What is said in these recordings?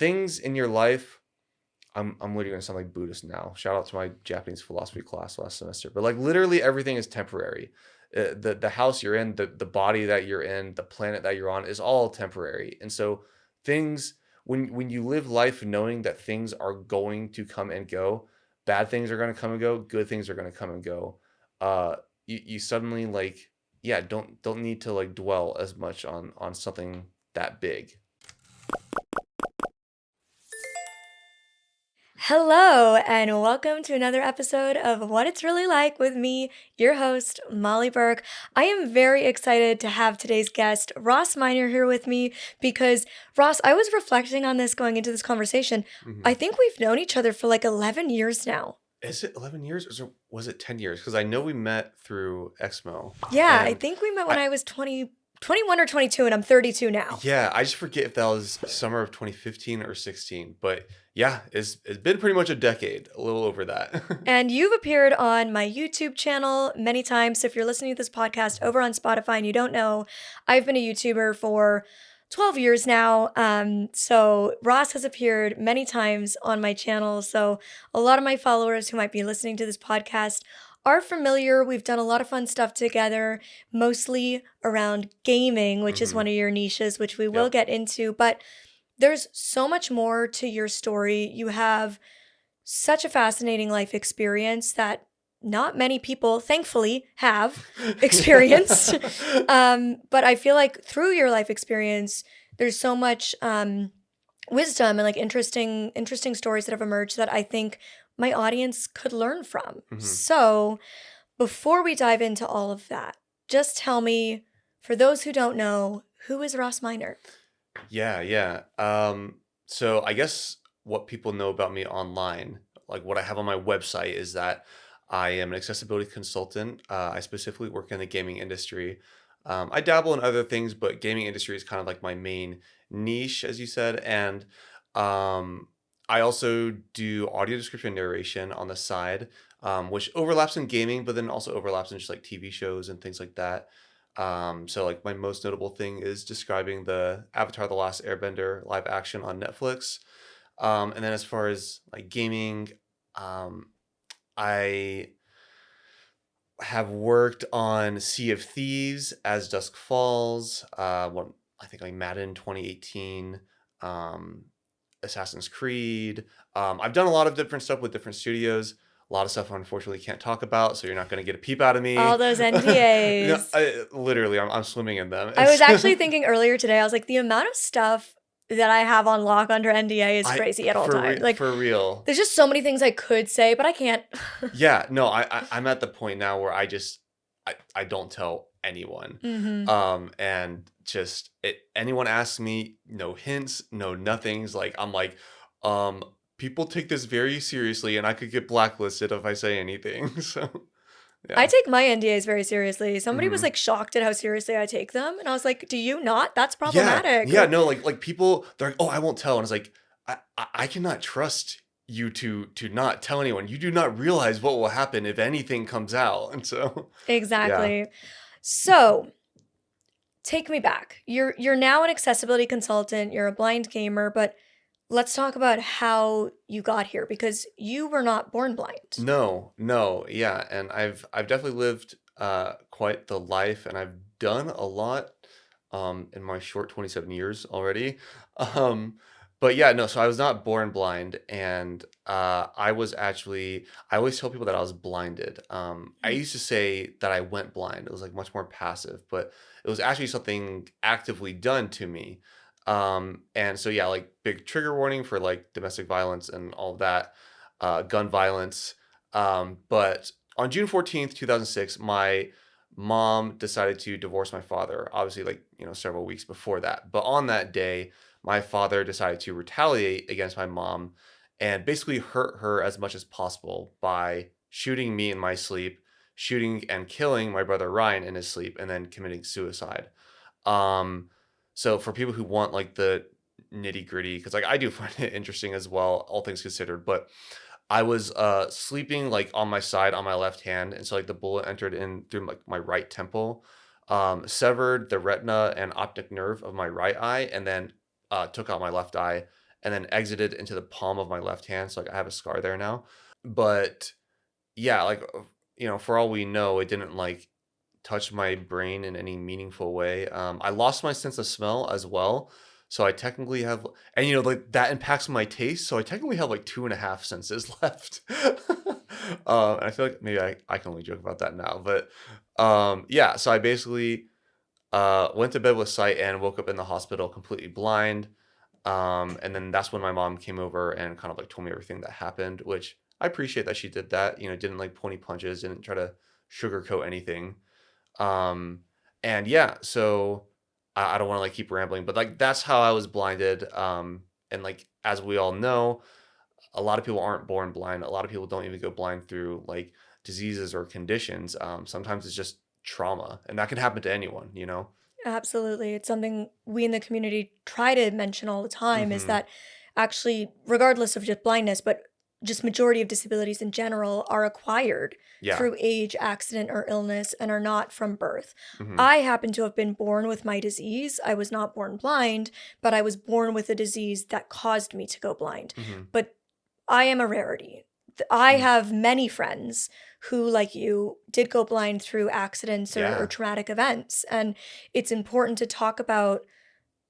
things in your life. I'm literally gonna sound like Buddhist now. Shout out to my Japanese philosophy class last semester. But like literally everything is temporary. The house you're in, the body that you're in, the planet that you're on is all temporary. And so things when you live life knowing that things are going to come and go, bad things are gonna come and go, good things are gonna come and go. You suddenly like yeah don't need to like dwell as much on something that big. Hello, and welcome to another episode of What It's Really Like with me, your host, Molly Burke. I am very excited to have today's guest, Ross Miner, here with me because, Ross, I was reflecting on this going into this conversation. I Mhm. think we've known each other for like 11 years now. Is it 11 years was it 10 years? Because I know we met through Exmo. Yeah, I And think we met when I, I was 21 or 22, and I'm 32 now. yeah, I just forget if that was summer of 2015 or 16. But yeah, it's been pretty much a decade, a little over that. And you've appeared on my YouTube channel many times. So if you're listening to this podcast over on Spotify and you don't know, I've been a YouTuber for 12 years now. So Ross has appeared many times on my channel. So a lot of my followers who might be listening to this podcast are familiar. We've done a lot of fun stuff together, mostly around gaming, which is Hmm. one of your niches, which we will Yep. get into. But there's so much more to your story. You have such a fascinating life experience that not many people, thankfully, have experienced. But I feel like through your life experience, there's so much wisdom and like interesting stories that have emerged that I think my audience could learn from. Hmm. So before we dive into all of that, just tell me, for those who don't know, who is Ross Miner? Yeah, yeah. So I guess what people know about me online, like what I have on my website, is that I am an accessibility consultant. I specifically work in the gaming industry. I dabble in other things, but gaming industry is kind of like my main niche, as you said. And um, I also do audio description narration on the side, which overlaps in gaming, but then also overlaps in just like TV shows and things like that. So like my most notable thing is describing the Avatar: The Last Airbender live action on Netflix. And then as far as like gaming, um, I have worked on Sea of Thieves, As Dusk Falls, what I think like Madden 2018, um, Assassin's Creed. I've done a lot of different stuff with different studios. A lot of stuff I unfortunately can't talk about, so you're not going to get a peep out of All me. those No, NDAs. literally, I'm swimming in them. I was actually thinking earlier today, I was like, the amount of stuff that I have on lock under NDA is I crazy at all times. Like, for real. there's just so many things I could say, but I can't. Yeah, no, I'm at the point now where I don't tell anyone. Hmm. And just anyone asks me, no hints, no nothings. Like I'm like, um, people take this very seriously, and I could get blacklisted if I say anything. So I yeah. take my NDAs very seriously. Somebody was Hmm. like shocked at how seriously I take them. And I was like, do you not? That's Yeah, problematic. yeah, no, like people, they're like, oh, I won't tell, and it's like, I cannot trust you to not tell anyone. You do not realize what will happen if anything comes out, and so yeah. Exactly. So take me back. You're now an accessibility consultant, you're a blind gamer, but let's talk about how you got here because you were not born blind. No, no, yeah, and I've definitely lived quite the life, and I've done a lot in my short 27 years already. Um but yeah, no, so I was not born blind, and I was actually I always tell people that I was blinded. I used to say that I went blind. It was like much more passive, but it was actually something actively done to me. And so yeah, like big trigger warning for like domestic violence and all of that, gun violence. But on June 14th, 2006, my mom decided to divorce my father, obviously, like, several weeks before that. But on that day, my father decided to retaliate against my mom and basically hurt her as much as possible by shooting me in my sleep, shooting and killing my brother Ryan in his sleep, and then committing suicide. Um, so for people who want like the nitty gritty, because like I do find it interesting as well, all things considered, but I was sleeping like on my side on my left hand, and so like the bullet entered in through like my right temple, severed the retina and optic nerve of my right eye, and then took out my left eye, and then exited into the palm of my left hand. So like I have a scar there now. But yeah, like for all we know, it didn't like touch my brain in any meaningful way. I lost my sense of smell as well. So I technically have, and like that impacts my taste. So I technically have like two and a half senses left. And I feel like maybe I can only joke about that now, but yeah. So I basically went to bed with sight and woke up in the hospital completely blind. And then that's when my mom came over and kind of like told me everything that happened, which I appreciate that she did that. Didn't like pull any punches, didn't try to sugarcoat anything. Um, and yeah, so I don't want to like keep rambling, but like that's how I was blinded. And like as we all know, a lot of people aren't born blind. A lot of people don't even go blind through like diseases or conditions. Sometimes it's just trauma, and that can happen to anyone. Absolutely. It's something we in the community try to mention all the time is Mm-hmm. that actually, regardless of just blindness, but just majority of disabilities in general are acquired Yeah. through age, accident, or illness and are not from birth. Mm-hmm. I happen to have been born with my disease. I was not born blind, but I was born with a disease that caused me to go blind. Mm-hmm. But I am a rarity. I Mm-hmm. have many friends who, like you, did go blind through accidents or Yeah. traumatic events. And it's important to talk about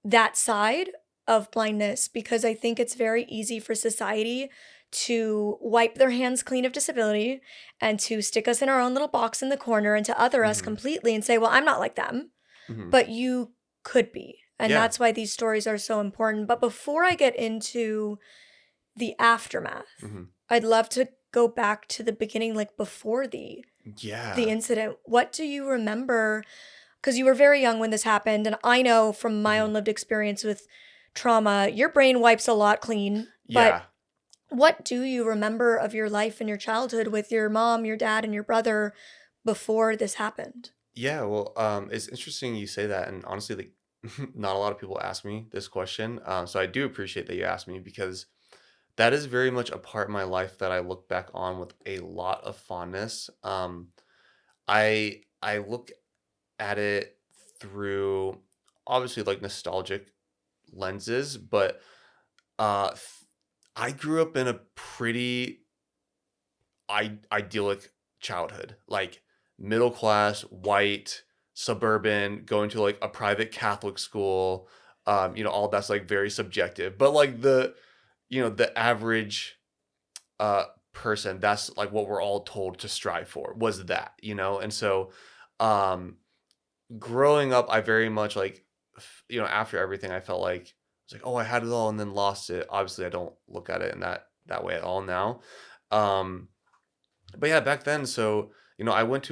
that side of blindness because I think it's very easy for society to wipe their hands clean of disability and to stick us in our own little box in the corner and to other us Mm-hmm. completely and say, well, I'm not like them, Mm-hmm. but you could be. And Yeah. that's why these stories are so important. But before I get into the aftermath, Mm-hmm. I'd love to go back to the beginning, like before the Yeah. incident. What do you remember? Because you were very young when this happened, and I know from my Mm-hmm. own lived experience with trauma, your brain wipes a lot clean. But Yeah. what do you remember of your life and your childhood with your mom, your dad, and your brother before this happened? Yeah, well, it's interesting you say that, and honestly, like, not a lot of people ask me this question. So I do appreciate that you asked me because that is very much a part of my life that I look back on with a lot of fondness. I look at it through obviously like nostalgic lenses, but f- I grew up in a pretty idyllic childhood, like middle class, white, suburban, going to like a private Catholic school. All that's like very subjective, but like the average uh person, that's like what we're all told to strive for was that. And so um growing up, I very much like after everything, I felt like it's like, oh, I had it all and then lost it. Obviously, I don't look at it in that way at all now. Um but yeah, back then, so I went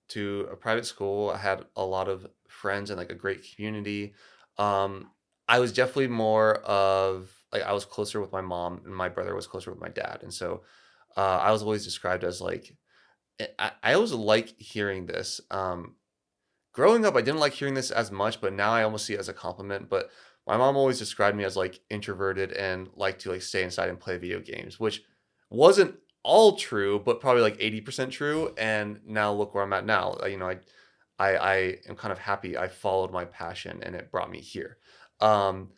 to a private school. I had a lot of friends and like a great community. Um, I was definitely more of like I was closer with my mom, and my brother was closer with my dad, and so I was always described as like I always like hearing this. Growing up, I didn't like hearing this as much, but now I almost see it as a compliment. But my mom always described me as like introverted and like to like stay inside and play video games, which wasn't all true, but probably like 80% true. And now look where I'm at now. I am kind of happy I followed my passion and it brought me here. Um,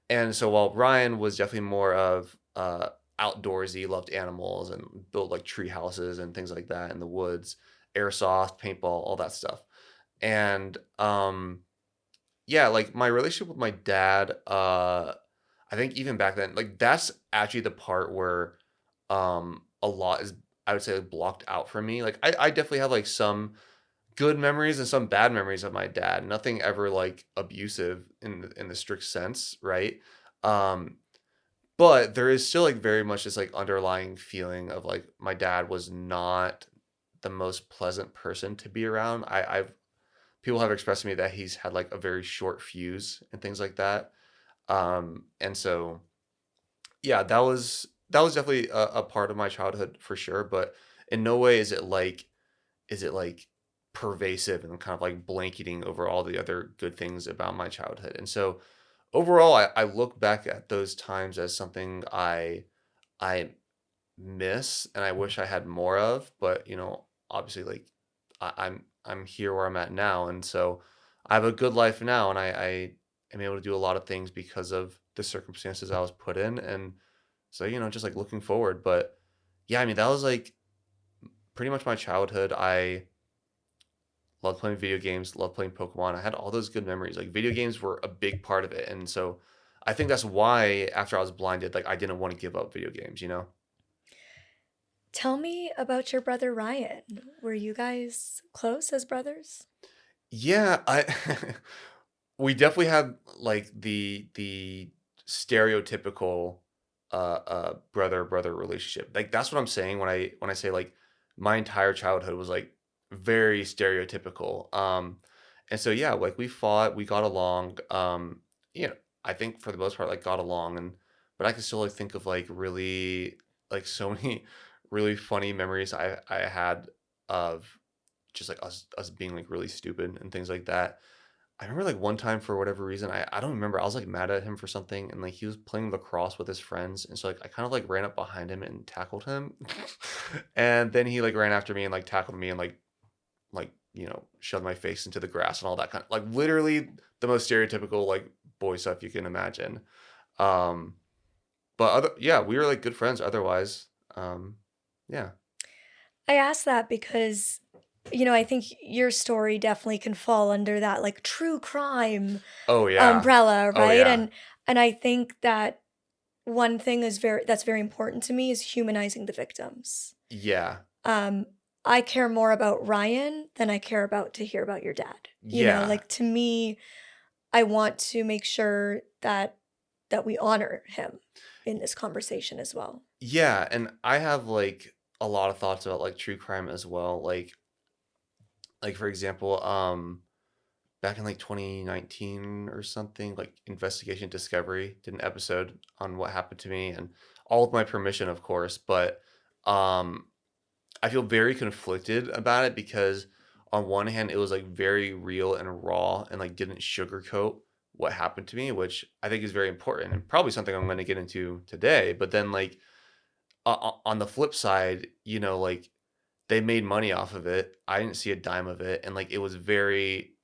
and so while Ryan was definitely more of outdoorsy, loved animals and built like tree houses and things like that in the woods, airsoft, paintball, all that stuff. And yeah, like my relationship with my dad, I think even back then, like that's actually the part where a lot is, I would say, like, blocked out for me. Like I definitely have like some good memories and some bad memories of my dad. Nothing ever like abusive in the strict sense, right? Um but there is still like very much this like underlying feeling of like my dad was not the most pleasant person to be around. I've People have expressed to me that he's had like a very short fuse and things like that. And so yeah, that was definitely a part of my childhood for sure. But in no way is it like pervasive and kind of like blanketing over all the other good things about my childhood. And so overall, I look back at those times as something I miss and I wish I had more of. But obviously, like I'm here where I'm at now, and so I have a good life now, and I am able to do a lot of things because of the circumstances I was put in. And so, just like looking forward. But yeah, I mean, that was like pretty much my childhood. I loved playing video games, loved playing Pokemon. I had all those good memories. Like video games were a big part of it. And so I think that's why after I was blinded, like I didn't want to give up video games. Tell me about your brother Ryan. Were you guys close as brothers? Yeah, I we definitely had like the stereotypical brother relationship. Like that's what I'm saying when I say like my entire childhood was like very stereotypical. And so yeah, like we fought, we got along. You know, I think for the most part like got along, and but I can still like think of like really like so many really funny memories I had of just like us being like really stupid and things like that. I remember like one time for whatever reason, I don't remember. I was like mad at him for something, and like he was playing lacrosse with his friends, and so like I kind of like ran up behind him and tackled him, and then he like ran after me and like tackled me and like shoved my face into the grass and all that kind of like literally the most stereotypical like boy stuff you can imagine. Um, but yeah, we were like good friends otherwise. Yeah. I ask that because, I think your story definitely can fall under that like true crime Oh yeah. umbrella, Oh right? yeah. And I think that one thing that's very important to me is humanizing the victims. Yeah. Um, I care more about Ryan than I care about to hear about your dad. Yeah. Like to me, I want to make sure that we honor him in this conversation as well. Yeah, and I have like a lot of thoughts about like true crime as well. Like for example, back in like 2019 or something, like Investigation Discovery did an episode on what happened to me, and all with my permission, of course, but um I feel very conflicted about it because on one hand it was like very real and raw and like didn't sugarcoat what happened to me, which I think is very important and probably something I'm going to get into today. But then like on the flip side, like they made money off of it. I didn't see a dime of it, and like it was very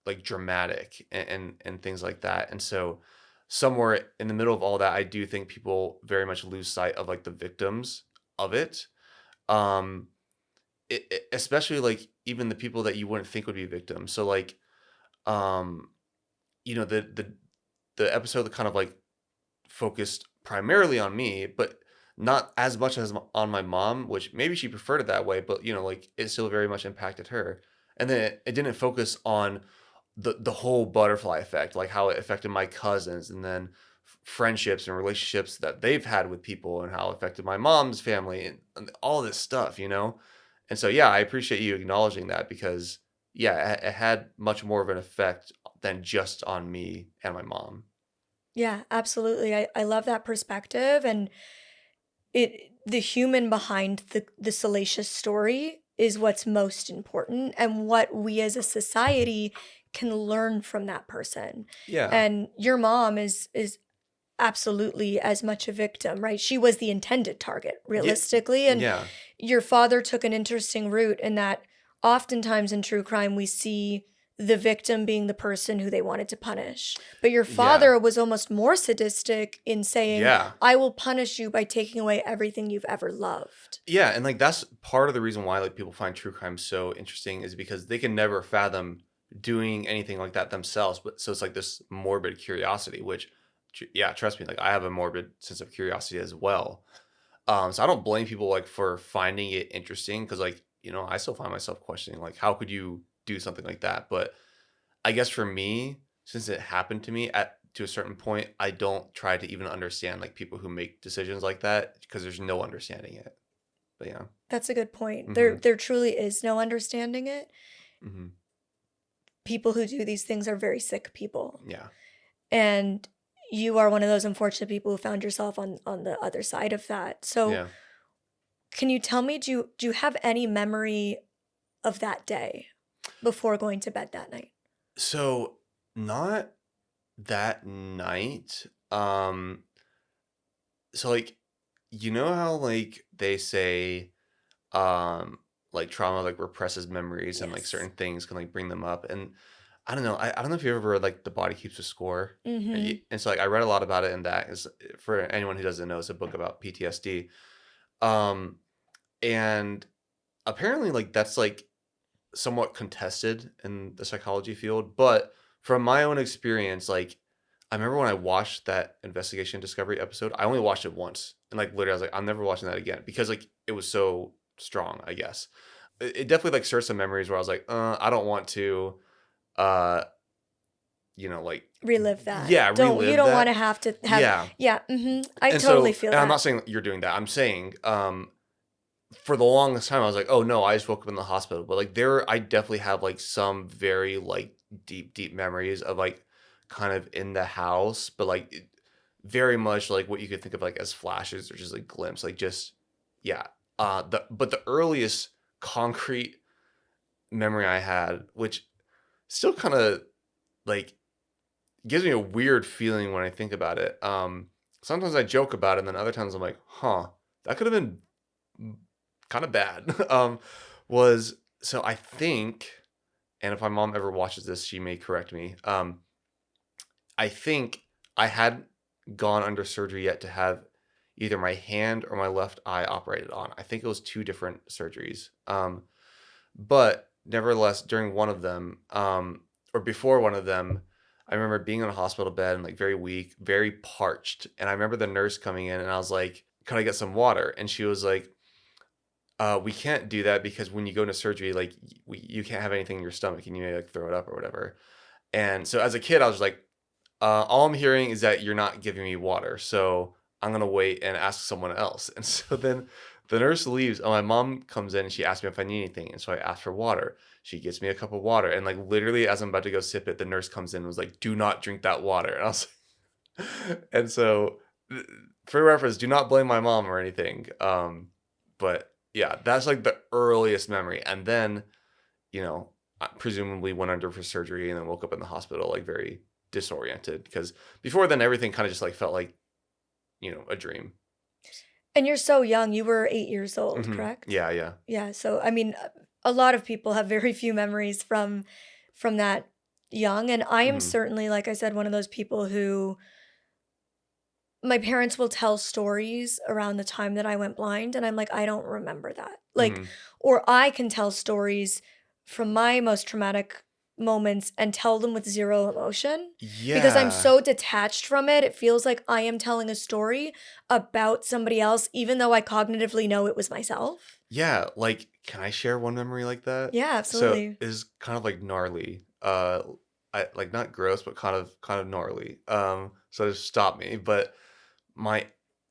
like dramatic and things like that. And so somewhere in the middle of all that, I do think people very much lose sight of like the victims of it. Um, especially like even the people that you wouldn't think would be victims. So like um, the episode that kind of like focused primarily on me, but not as much as on my mom, which maybe she preferred it that way, but like it still very much impacted her. And then it didn't focus on the whole butterfly effect, like how it affected my cousins, and then friendships and relationships that they've had with people, and how it affected my mom's family, and all this stuff. And so yeah, I appreciate you acknowledging that because yeah, it had much more of an effect than just on me and my mom. Yeah, absolutely. I love that perspective, and the human behind the salacious story is what's most important and what we as a society can learn from that person. Yeah. And your mom is absolutely as much a victim, right? She was the intended target, Yeah. realistically. And Yeah. your father took an interesting route in that oftentimes in true crime, we see the victim being the person who they wanted to punish. But your Yeah. father was almost more sadistic in saying, Yeah. I will punish you by taking away everything you've ever loved. Yeah, and like that's part of the reason why like people find true crime so interesting is because they can never fathom doing anything like that themselves. But so it's like this morbid curiosity, which yeah, trust me, like I have a morbid sense of curiosity as well. So I don't blame people like for finding it interesting because like, I still find myself questioning like how could you do something like that? But I guess for me, since it happened to me at to a certain point, I don't try to even understand like people who make decisions like that because there's no understanding it. But yeah. That's a good point. There Mhm. there truly is no understanding it. Mhm. People who do these things are very sick people. Yeah. And you are one of those unfortunate people who found yourself on the other side of that. So Yeah. can you tell me, do you have any memory of that day before going to bed that night? So not that night. So like how like they say um like trauma like represses memories and like Yes. certain things can like bring them up, and I don't know. I don't know if you ever read like The Body Keeps a Score. Mhm. And so like I read a lot about it in that. Is for anyone who doesn't know, it's a book about PTSD. Um, and apparently like that's like somewhat contested in the psychology field, but from my own experience, like I remember when I watched that Investigation Discovery episode, I only watched it once, and like literally, I was like, I'm never watching that again because like it was so strong. I guess it definitely like stirred some memories where I was like, I don't want to, uh, like Relive that. yeah, Don't you relive don't wanna that. have to have Yeah, yeah, mhm. I and totally so, feel and I'm that. not saying that you're doing that. I'm saying, for the longest time, I was like, "Oh, no, I just woke up in the hospital." But, like, I definitely have, like, some very, like, deep, deep memories of, like, kind of in the house, but, like, very much like what you could think of, like, as flashes or just, like, glimpse, like, just yeah. The earliest concrete memory I had, which still kinda, like, gives me a weird feeling when I think about it, sometimes I joke about it, and then other times I'm like, "Huh, that could have been kind of bad." Was so I think, and if my mom ever watches this, she may correct me. I think I hadn't gone under surgery yet to have either my hand or my left eye operated on. I think it was two different surgeries. But nevertheless, during one of them, or before one of them, I remember being in a hospital bed and like very weak, very parched. And I remember the nurse coming in and I was like, "Can I get some water?" And she was like, we can't do that because when you go into surgery, like you can't have anything in your stomach and you may like throw it up or whatever." And so as a kid, I was like, all I'm hearing is that you're not giving me water. So I'm going to wait and ask someone else. And so then the nurse leaves. And my mom comes in and she asks me if I need anything. And so I ask for water. She gets me a cup of water. And like literally, as I'm about to go sip it, the nurse comes in and was like, "Do not drink that water." And I was and so for reference, do not blame my mom or anything. But yeah, that's like the earliest memory. And then, you know, I presumably went under for surgery and then woke up in the hospital like very disoriented because before then everything kind of just like felt like, a dream. And you're so young, you were 8 years old, correct? Yeah, yeah. Yeah, so, I mean, a lot of people have very few memories from that young, and I am Hmm. certainly, like I said, one of those people who my parents will tell stories around the time that I went blind, and I'm like, "I don't remember that." Like, Hmm. or I can tell stories from my most traumatic moments and tell them with 0 emotion because I'm Yeah. so detached from it, it feels like I am telling a story about somebody else even though I cognitively know it was myself. Yeah, like, can I share one memory like that? Yeah, So, absolutely. it's kind of, like, gnarly, I like, not gross, but kind of gnarly, so just stop me, but my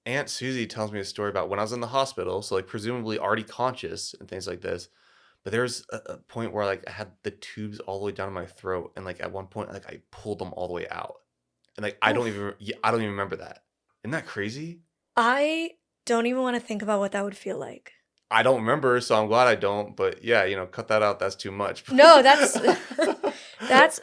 Aunt Susie tells me a story about when I was in the hospital, so, like, presumably already conscious and things like this, but there's a point where, like, I had the tubes all the way down my throat, and, like, at one point, like, I pulled them all the way out, and, like, Oof. I don't even remember that. Isn't that crazy? I don't even wanna think about what that would feel like. I don't remember, so I'm glad I don't, but yeah, cut that out, that's too much. No, that's that's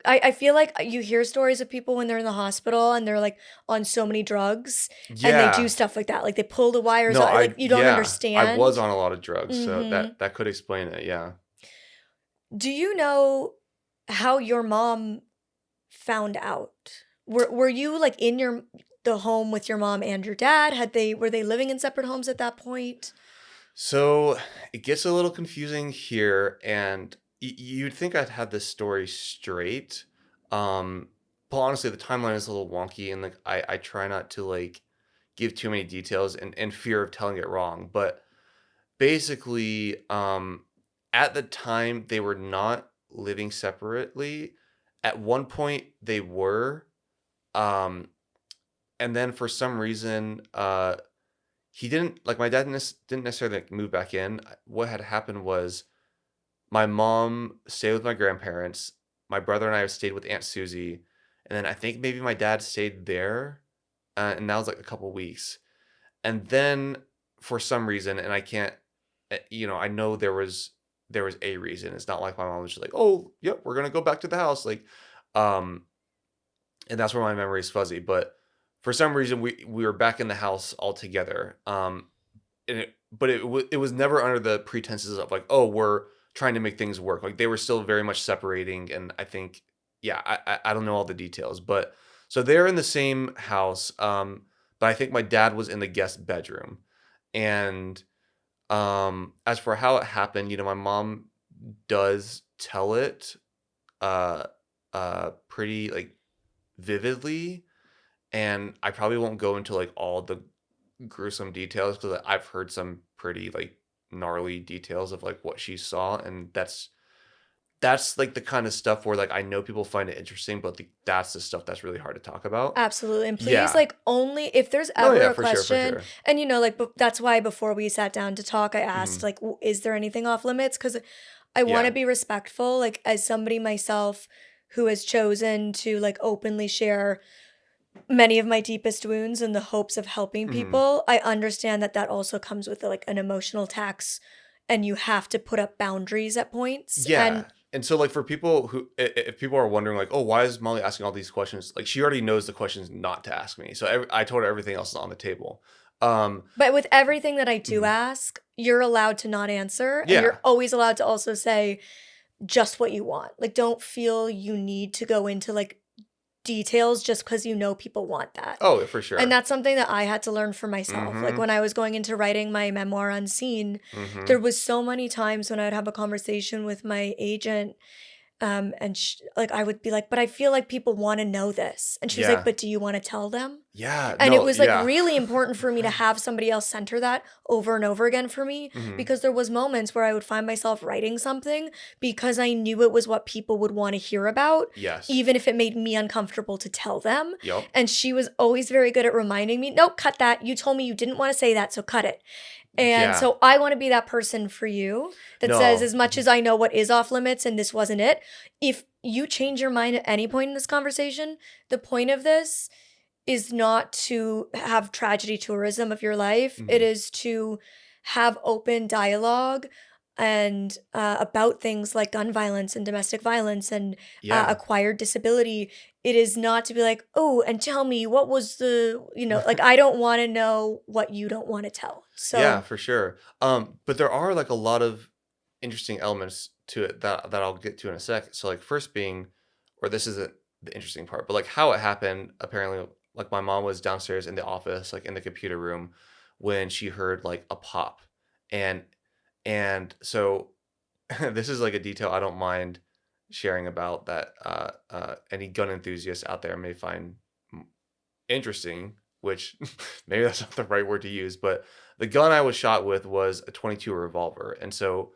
I feel like you hear stories of people when they're in the hospital and they're, like, on so many drugs, and they do Yeah. stuff like that, like, they pull the wires No, out, like, you don't I was understand. on a lot of drugs, so Mhm. that could explain it, yeah. Do you know how your mom found out? Were you, like, in the home with your mom and your dad? Were they living in separate homes at that point? So, it gets a little confusing here, and you'd think I'd have this story straight, um, but honestly, the timeline is a little wonky, and, like, I try not to, like, give too many details in fear of telling it wrong, but basically, at the time, they were not living separately. At one point, they were, um, and then for some reason, he didn't like my dad didn't necessarily like, move back in. What had happened was my mom stayed with my grandparents. My brother and I stayed with Aunt Susie, and then I think maybe my dad stayed there, and that was like a couple weeks. And then for some reason, and I can't, I know there was a reason. It's not like my mom was just like, "Oh, yep, we're gonna go back to the house." Like, um, and that's where my memory is fuzzy. But for some reason, we were back in the house all together. And it was never under the pretenses of like, "Oh, we're trying to make things work. Like they were still very much separating, and I think, yeah, I don't know all the details, but so they're in the same house. But I think my dad was in the guest bedroom, and as for how it happened, my mom does tell it uh pretty like vividly, and I probably won't go into like all the gruesome details because I've heard some pretty like gnarly details of like what she saw, and that's like the kind of stuff where like I know people find it interesting, but that's the stuff that's really hard to talk about. Absolutely. And please, Yeah. like, only if there's No, ever yeah, a for sure, for question, sure. and like, that's why before we sat down to talk, I asked, Hmm. like, is there anything off limits? Because I want to Yeah. be respectful, like, as somebody myself who has chosen to, like, openly share many of my deepest wounds in the hopes of helping Hmm. people. I understand that that also comes with, like, an emotional tax, and you have to put up boundaries at points. And Yeah. And so like for people who if people are wondering like, "Oh, why is Molly asking all these questions?" Like she already knows the questions not to ask me. So I told her everything else is on the table. Um But with everything that I do mhm. ask, you're allowed to not answer, and Yeah. you're always allowed to also say just what you want. Like, don't feel you need to go into, like, details just because you know people want that. Oh, for And sure. that's something that I had to learn for myself. Like, Mhm. when I was going into writing my memoir, Unseen, there Mhm. was so many times when I'd have a conversation with my agent, and like, I would be like, "But I feel like people wanna know this." And she was like, Yeah. "But do you wanna tell them?" Yeah. And it No, was, like, yeah. really important for me to have somebody else center that over and over again for me, Mhm. because there was moments where I would find myself writing something because I knew it was what people would wanna hear about, Yes. even if it made me uncomfortable to tell them, Yep. and she was always very good at reminding me, "No, cut that. You told me you didn't wanna say that, so cut it." And Yeah. so I wanna be that person for you that says, No. as much Mhm. as I know what is off limits and this wasn't it, if you change your mind at any point in this conversation, the point of this is not to have tragedy tourism of your life. It Mhm. is to have open dialogue and about things like gun violence and domestic violence and Yeah. acquired disability. It is not to be like, oh, and tell me what was like, I don't want to know what you don't want to tell. Yeah, So, for sure. But there are like a lot of interesting elements to it that I'll get to in a sec. So like first being, or this isn't the interesting part, but like how it happened, apparently like my mom was downstairs in the office, like in the computer room when she heard like a pop. And so this is like a detail I don't mind sharing about that any gun enthusiasts out there may find interesting, which maybe that's not the right word to use, but the gun I was shot with was a 22 revolver. And so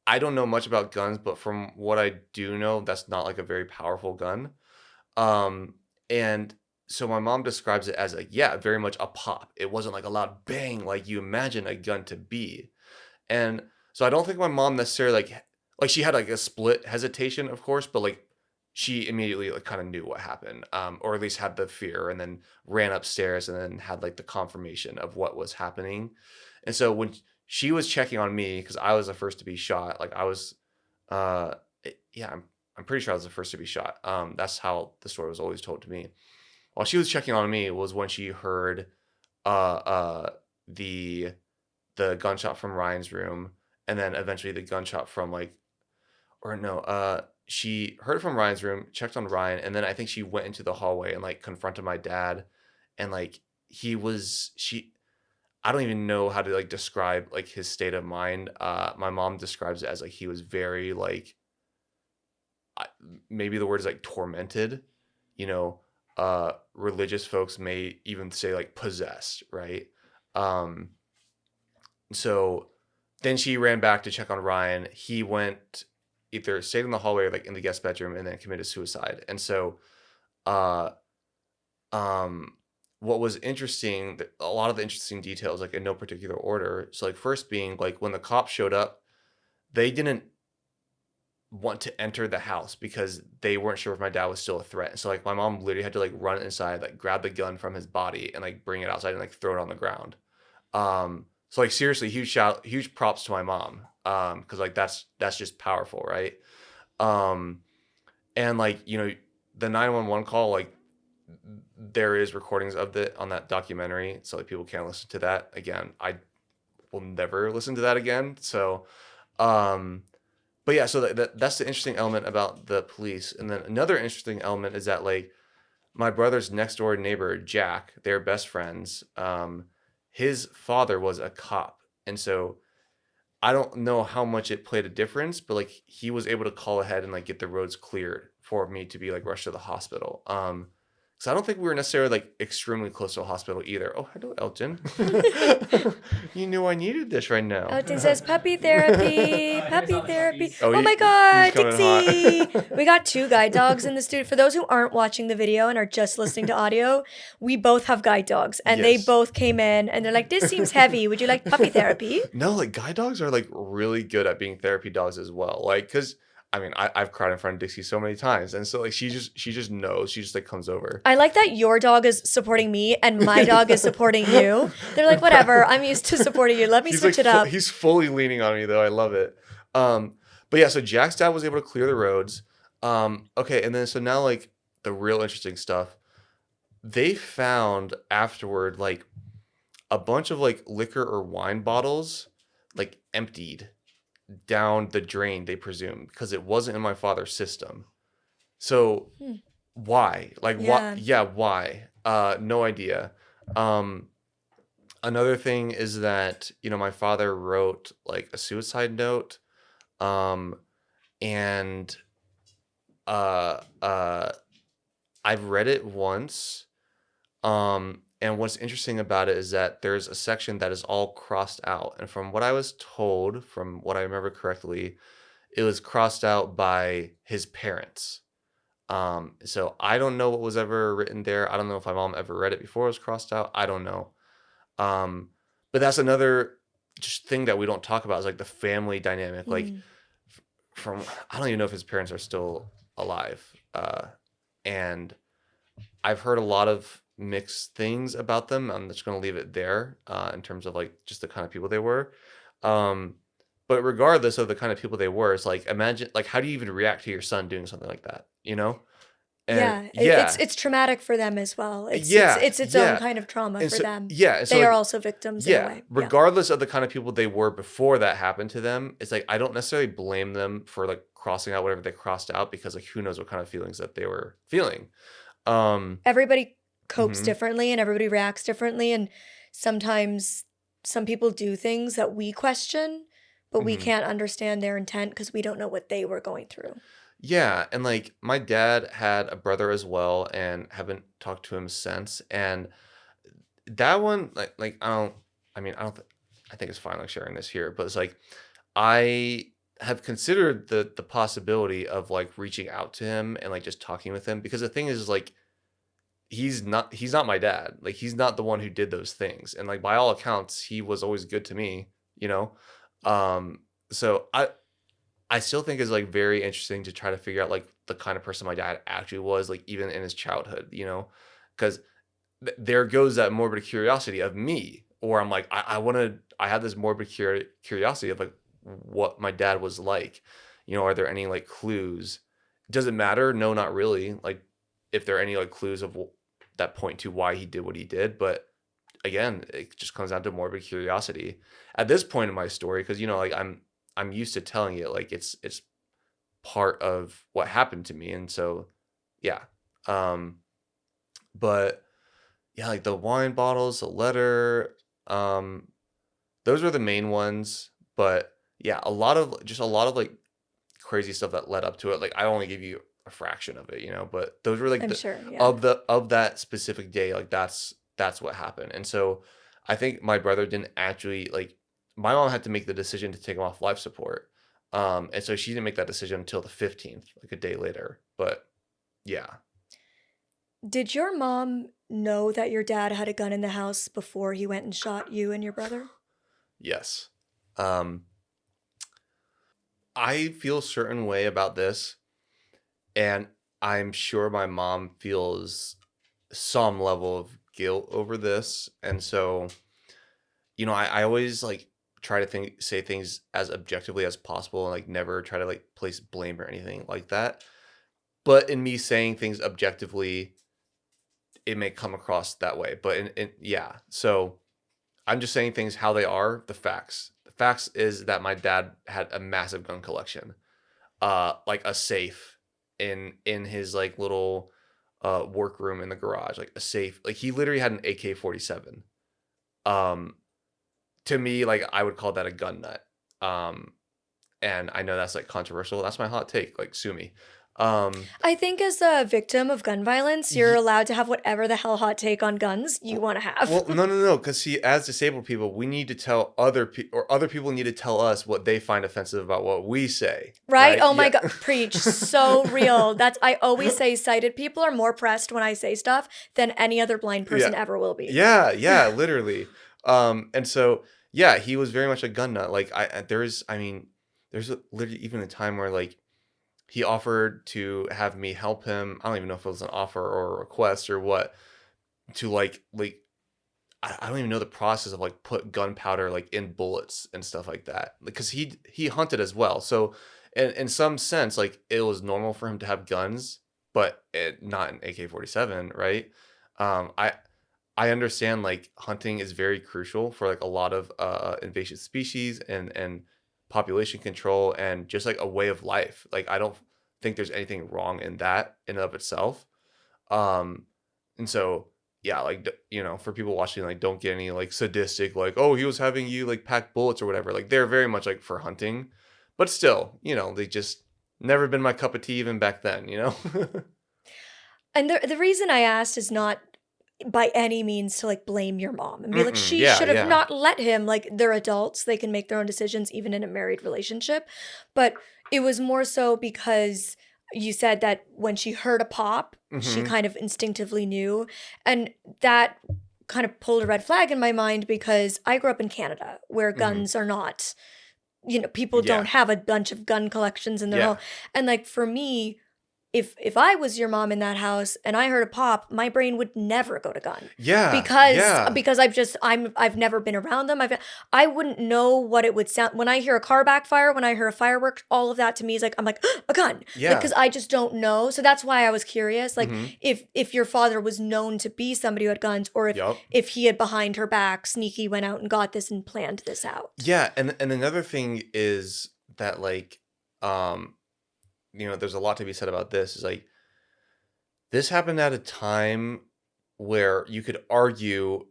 I don't know much about guns, but from what I do know, that's not like a very powerful gun. Um, and so my mom describes it as like, yeah, very much a pop. It wasn't like a loud bang like you imagine a gun to be. And so I don't think my mom necessarily like she had like a split hesitation, of course, but like she immediately like kind of knew what happened, or at least had the fear, and then ran upstairs and then had like the confirmation of what was happening. And so when she was checking on me, because I was the first to be shot, like I was, yeah, I'm pretty sure I was the first to be shot. That's how the story was always told to me. While she was checking on me was when she heard uh uh the gunshot from Ryan's room, and then eventually the gunshot from like, or no, she heard it from Ryan's room, checked on Ryan, and then I think she went into the hallway and like confronted my dad, and like she I don't even know how to like describe like his state of mind. My mom describes it as like he was very like I, maybe the word is like tormented, you know. Religious folks may even say like possessed, right? Um, So then she ran back to check on Ryan. He went either stayed in the hallway or like in the guest bedroom and then committed suicide. And so uh um what was interesting, a lot of the interesting details like in no particular order. So like first being like when the cops showed up, they didn't want to enter the house because they weren't sure if my dad was still a threat. So like my mom literally had to like run inside, like grab the gun from his body and like bring it outside and like throw it on the ground. So like seriously, huge props to my mom. Because like that's just powerful, right? Um, and like the 911 call, like there is recordings of it on that documentary, so like people can listen to that again. I will never listen to that again. So, um, but yeah, so that's the interesting element about the police. And then another interesting element is that like my brother's next door neighbor, Jack, they're best friends. His father was a cop. And so I don't know how much it played a difference, but like he was able to call ahead and like get the roads cleared for me to be like rushed to the hospital. So I don't think we were necessarily like extremely close to a hospital either. Oh, hello, Elton. You knew I needed this right now. Elton says puppy therapy, puppy therapy. Oh, Oh my he's God, coming hot. Dixie! We got two guide dogs in the studio. For those who aren't watching the video and are just listening to audio, we both have guide dogs, and they Yes. both came in and they're like, "This seems heavy. Would you like puppy therapy?" No, like guide dogs are like really good at being therapy dogs as well. Like, cause I mean, I've cried in front of Dixie so many times, and so like she just knows. She just like comes over. I like that your dog is supporting me and my dog is supporting you. They're like, whatever, I'm used to supporting you. Let me He's switch like it up. he's fully leaning on me though. I love it. But yeah, so Jack's dad was able to clear the roads. Okay, and then so now like the real interesting stuff. They found afterward like a bunch of like liquor or wine bottles like emptied down the drain, they presume, because it wasn't in my father's system. So Hmm. why? Like Yeah. what? Yeah, why? No idea. Um, Another thing is that, my father wrote like a suicide note. Um, and uh uh I've read it once. And what's interesting about it is that there's a section that is all crossed out. And from what I was told, from what I remember correctly, it was crossed out by his parents. So I don't know what was ever written there. I don't know if my mom ever read it before it was crossed out. I don't know. Um, but that's another just thing that we don't talk about is like the family dynamic. Like Hmm. from I don't even know if his parents are still alive. And I've heard a lot of mixed things about them. I'm just gonna leave it there in terms of like just the kind of people they were. Um, but regardless of the kind of people they were, it's like imagine like how do you even react to your son doing something like that? And Yeah, it's yeah, it's traumatic for them as well. It's it's yeah, it's its own yeah, kind of trauma and for so them. yeah, and so They are like also victims in a yeah, way. Yeah. regardless of the kind of people they were before that happened to them, it's like I don't necessarily blame them for like crossing out whatever they crossed out because like who knows what kind of feelings that they were feeling. Um, Everybody copes mhm, differently and everybody reacts differently, and sometimes some people do things that we question, but we mhm. can't understand their intent because we don't know what they were going through. Yeah, and like my dad had a brother as well, and haven't talked to him since. And that one, like I don't, I mean, I think it's fine like sharing this here, but it's like I have considered the possibility of like reaching out to him and like just talking with him because the thing is like he's not my dad. Like he's not the one who did those things. And like by all accounts, he was always good to me, you know? Um, so I still think is like very interesting to try to figure out like the kind of person my dad actually was, like even in his childhood, because there goes that morbid curiosity of me, or I'm like, I have this morbid curiosity of like what my dad was like. Are there any like clues? Does it matter? No, not really. Like, if there are any like clues of that point to why he did what he did, but again, it just comes down to morbid curiosity at this point in my story because like I'm used to telling it like it's part of what happened to me, and so yeah. Um, but yeah, like the wine bottles, the letter, um, those were the main ones. But yeah, a lot of like crazy stuff that led up to it. Like I only give you a fraction of it, but those were like I'm the sure, yeah. of that specific day, like that's what happened. And so I think my brother didn't actually like my mom had to make the decision to take him off life support. And so she didn't make that decision until the 15th, like a day later. But yeah. Did your mom know that your dad had a gun in the house before he went and shot you and your brother? Yes. Um I feel a certain way about this, and I'm sure my mom feels some level of guilt over this. And so, I always like try to say things as objectively as possible and like never try to like place blame or anything like that. But in me saying things objectively, it may come across that way. But yeah, so I'm just saying things how they are, the facts. The facts is that my dad had a massive gun collection. like a safe in his like little workroom in the garage, like a safe. Like he literally had an AK-47. Um, to me, like I would call that a gun nut. Um, and I know that's like controversial. That's my hot take. Like sue me. Um, I think as a victim of gun violence, you're ye- allowed to have whatever the hell hot take on guns you want to have. well, no, no, no, because see, as disabled people, we need to tell other people, or other people need to tell us what they find offensive about what we say, Right? right? Oh my Yeah. God. Preach. So real. I always say sighted people are more pressed when I say stuff than any other blind Yeah. person ever will be. Yeah, yeah, literally. And so yeah, he was very much a gun nut. Like I mean, literally even a time where like he offered to have me help him. I don't even know if it was an offer or a request or what to like I don't even know the process of like put gunpowder like in bullets and stuff like that. Because he hunted as well. So in some sense, like it was normal for him to have guns, but not an AK-47, right? I understand like hunting is very crucial for like a lot of invasive species and population control and just like a way of life. Like I don't think there's anything wrong in that in and of itself. Um, and so yeah, like for people watching, like don't get any like sadistic, like oh he was having you like pack bullets or whatever. Like they're very much like for hunting, but still, they just never been my cup of tea even back then. And the reason I asked is not by any means to like blame your mom and be like, Mm-mm, she yeah, should have yeah. not let him. Like, they're adults, they can make their own decisions, even in a married relationship. But it was more so because you said that when she heard a pop, she Mm-hmm. kind of instinctively knew. And that kind of pulled a red flag in my mind because I grew up in Canada where Mm-hmm. guns are not, people don't Yeah. have a bunch of gun collections in their home. Yeah. And like for me, if I was your mom in that house and I heard a pop, my brain would never go to gun Yeah. because Yeah. I've never been around them. I wouldn't know what it would sound when I hear a car backfire, when I hear a firework, all of that to me is like I'm like a gun. Like Yeah. cuz I just don't know. So that's why I was curious like Mhm. if your father was known to be somebody who had guns or Yup. if he had behind her back sneaky went out and got this and planned this out. Yeah, and another thing is that, like, um, there's a lot to be said about this, is, like, this happened at a time where you could argue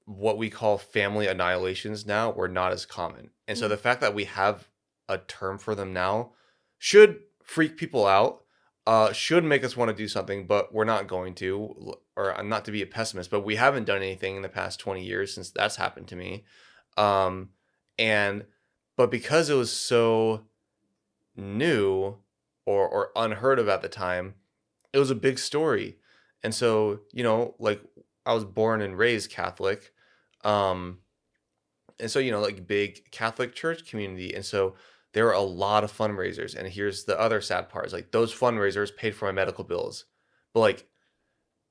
what we call family annihilations now were not as common, and so Mm. the fact that we have a term for them now should freak people out, should make us wanna do something, but we're not going to, or not to be a pessimist, but we haven't done anything in the past 20 years since that's happened to me. Um, and but because it was so new or unheard of at the time, it was a big story. And so, like I was born and raised Catholic. Um, and so, like big Catholic church community. And so there were a lot of fundraisers. And here's the other sad part is like those fundraisers paid for my medical bills. But like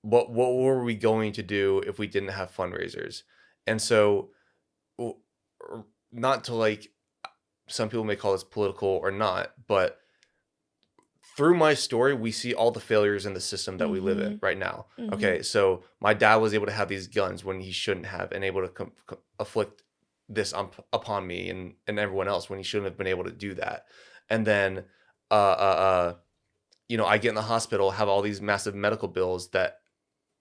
what were we going to do if we didn't have fundraisers? And so w- not to like some people may call this political or not, but through my story, we see all the failures in the system that we live in Mhm. right now. Mhm. Okay, so my dad was able to have these guns when he shouldn't have, and able to afflict this upon me and everyone else when he shouldn't have been able to do that. And then, uh, uh, uh, I get in the hospital, have all these massive medical bills that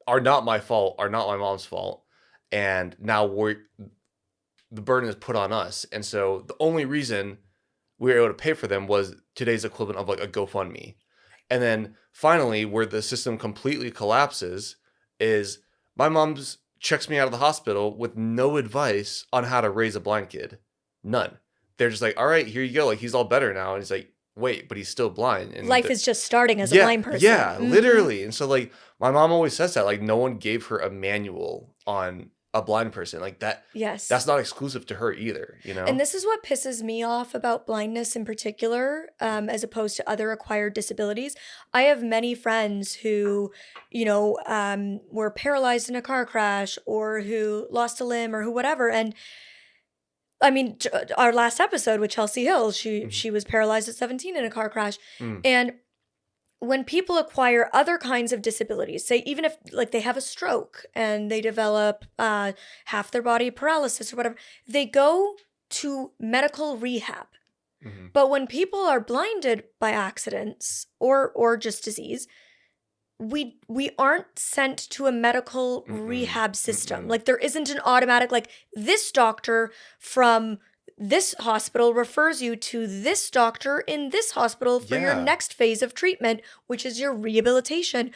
are not my fault, are not my mom's fault, and now the burden is put on us. And so the only reason we were able to pay for them was today's equivalent of like a GoFundMe. And then finally, where the system completely collapses is my mom's checks me out of the hospital with no advice on how to raise a blind kid. None. They're just like, all right, here you go. Like he's all better now. And he's like, wait, but he's still blind. And Life is just starting as a yeah, blind person. yeah, Mhm. literally. And so like my mom always says that like no one gave her a manual on a blind person. Like that's Yes. not exclusive to her either, you And know? this is what pisses me off about blindness in particular, as opposed to other acquired disabilities. I have many friends who, were paralyzed in a car crash or who lost a limb or who whatever. And I mean, our last episode with Chelsea Hill, she Mhm. she was paralyzed at 17 in a car crash. Mm. And when people acquire other kinds of disabilities, say even if like they have a stroke and they develop half their body paralysis or whatever, they go to medical rehab. Hmm. But when people are blinded by accidents or just disease, we aren't sent to a medical Mm-mm. rehab system. Mm-mm. Like there isn't an automatic like this doctor from this hospital refers you to this doctor in this hospital for your Yeah. next phase of treatment, which is your rehabilitation.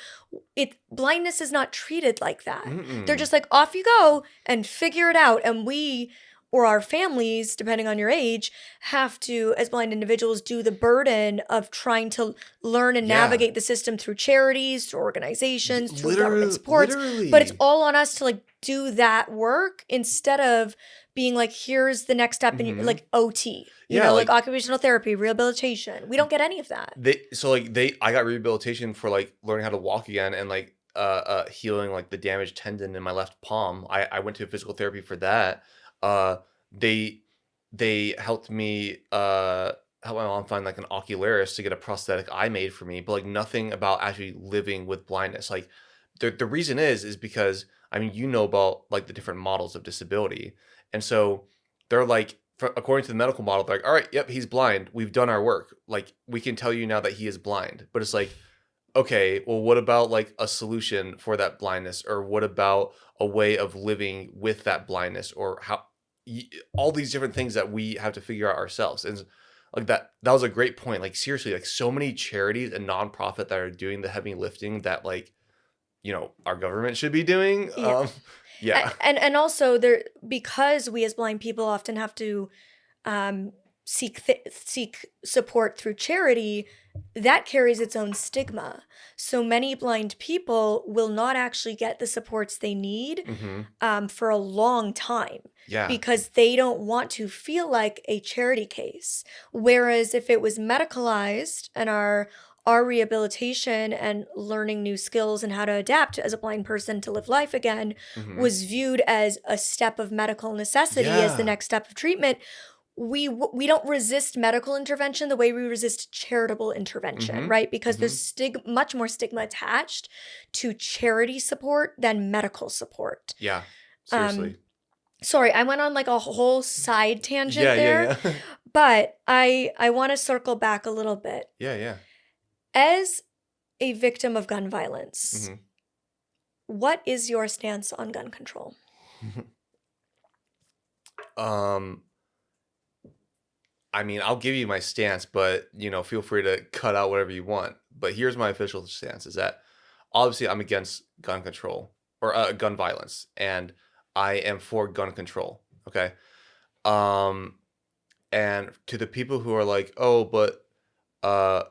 It blindness is not treated like that. They're Mm-mm. just like off you go and figure it out, and we or our families, depending on your age, have to, as blind individuals, do the burden of trying to learn and Yeah. navigate the system through charities, through organizations, through government Literally, supports. But it's literally. all on us to like do that work instead of being like, here's the next step in your Hmm. like OT, Yeah, like like occupational therapy, rehabilitation. We don't get any of that. I got rehabilitation for like learning how to walk again and like healing like the damaged tendon in my left palm. I went to physical therapy for that. Uh they they helped me help my mom find like an ocularist to get a prosthetic eye made for me, but like nothing about actually living with blindness. Like the reason is because I mean, you know about like the different models of disability. And so they're like according to the medical model, they're like, all right, yep, he's blind. We've done our work. Like we can tell you now that he is blind. But it's like, okay, well, what about like a solution for that blindness, or what about a way of living with that blindness, or how all these different things that we have to figure out ourselves. And like that was a great point. Like seriously, like so many charities and nonprofit that are doing the heavy lifting that like our government should be doing. Yeah. Yeah. And also there, because we as blind people often have to um, seek support through charity, that carries its own stigma. So many blind people will not actually get the supports they need Hmm. for a long time Yeah. because they don't want to feel like a charity case. Whereas if it was medicalized and our rehabilitation and learning new skills and how to adapt as a blind person to live life again Hmm. was viewed as a step of medical necessity, as the Yeah. next step of treatment, we don't resist medical intervention the way we resist charitable intervention, Hmm. right? Because Hmm. there's much more stigma attached to charity support than medical support. Yeah. Um, Seriously. sorry, I went on like a whole side tangent Yeah. Yeah. there, Yeah. but I want to circle back a little bit. Yeah. Yeah. As a victim of gun violence, Hmm. what is your stance on gun control? um. I mean, I'll give you my stance, but feel free to cut out whatever you want. But here's my official stance: is that obviously I'm against gun control or gun violence, and I am for gun control. Okay. Um, and to the people who are like, oh, but uh,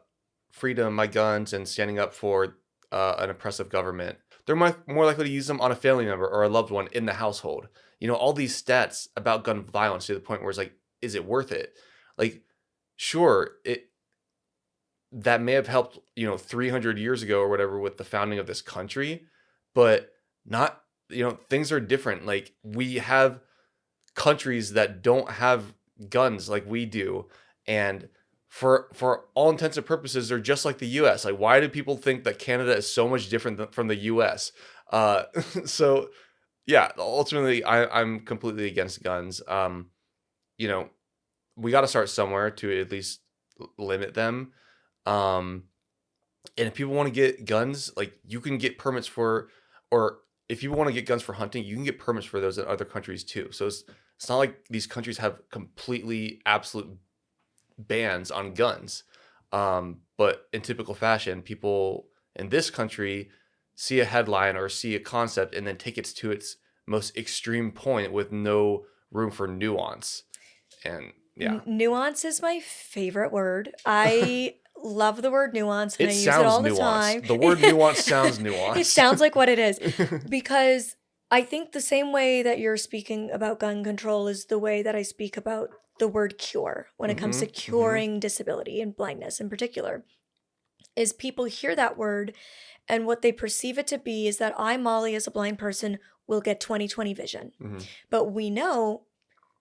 freedom, my guns, and standing up for an oppressive government, they're more likely to use them on a family member or a loved one in the household. All these stats about gun violence to the point where it's like, is it worth it? Like, sure, it that may have helped 300 years ago or whatever with the founding of this country, but not things are different. Like we have countries that don't have guns like we do, and for all intents and purposes they're just like the US. Like why do people think that Canada is so much different from the US? uh so yeah, ultimately I'm completely against guns. You know we got to start somewhere to at least limit them. um and if people want to get guns, like you can get permits for, or if you want to get guns for hunting, you can get permits for those in other countries too. So it's not like these countries have completely absolute bans on guns. But in typical fashion, people in this country see a headline or see a concept and then take it to its most extreme point with no room for nuance. And yeah, Nuance is my favorite word. I love the word nuance and it I use it sounds all the nuanced. time. The word nuance sounds It nuanced. sounds like what it is because I think the same way that you're speaking about gun control is the way that I speak about the word cure when it comes to Hmm. Hmm. curing disability and blindness in particular. Is people hear that word and what they perceive it to be is that I, Molly, as a blind person, will get 20/20 vision. Hmm. But we know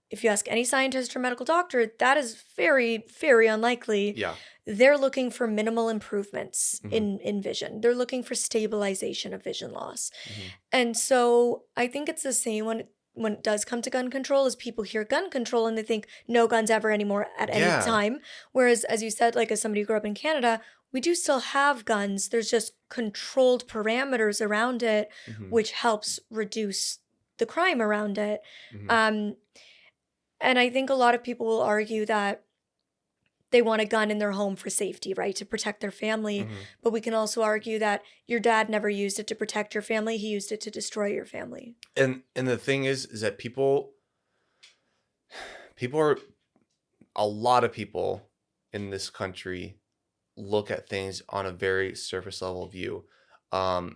if you ask any scientist or medical doctor, that is very, very unlikely. Yeah. They're looking for minimal improvements Hmm. in vision. They're looking for stabilization of vision loss. Hmm. And so I think it's the same when it does come to gun control is people hear gun control and they think no guns ever anymore at any Yeah. time. Whereas, as you said, like as somebody who grew up in Canada, we do still have guns. There's just controlled parameters around it, Hmm. which helps reduce the crime around it. Hmm. Um, and I think a lot of people will argue that they want a gun in their home for safety, right? To protect their family. Hmm. But we can also argue that your dad never used it to protect your family. He used it to destroy your family. And the thing is that people are a lot of people in this country look at things on a very surface level view.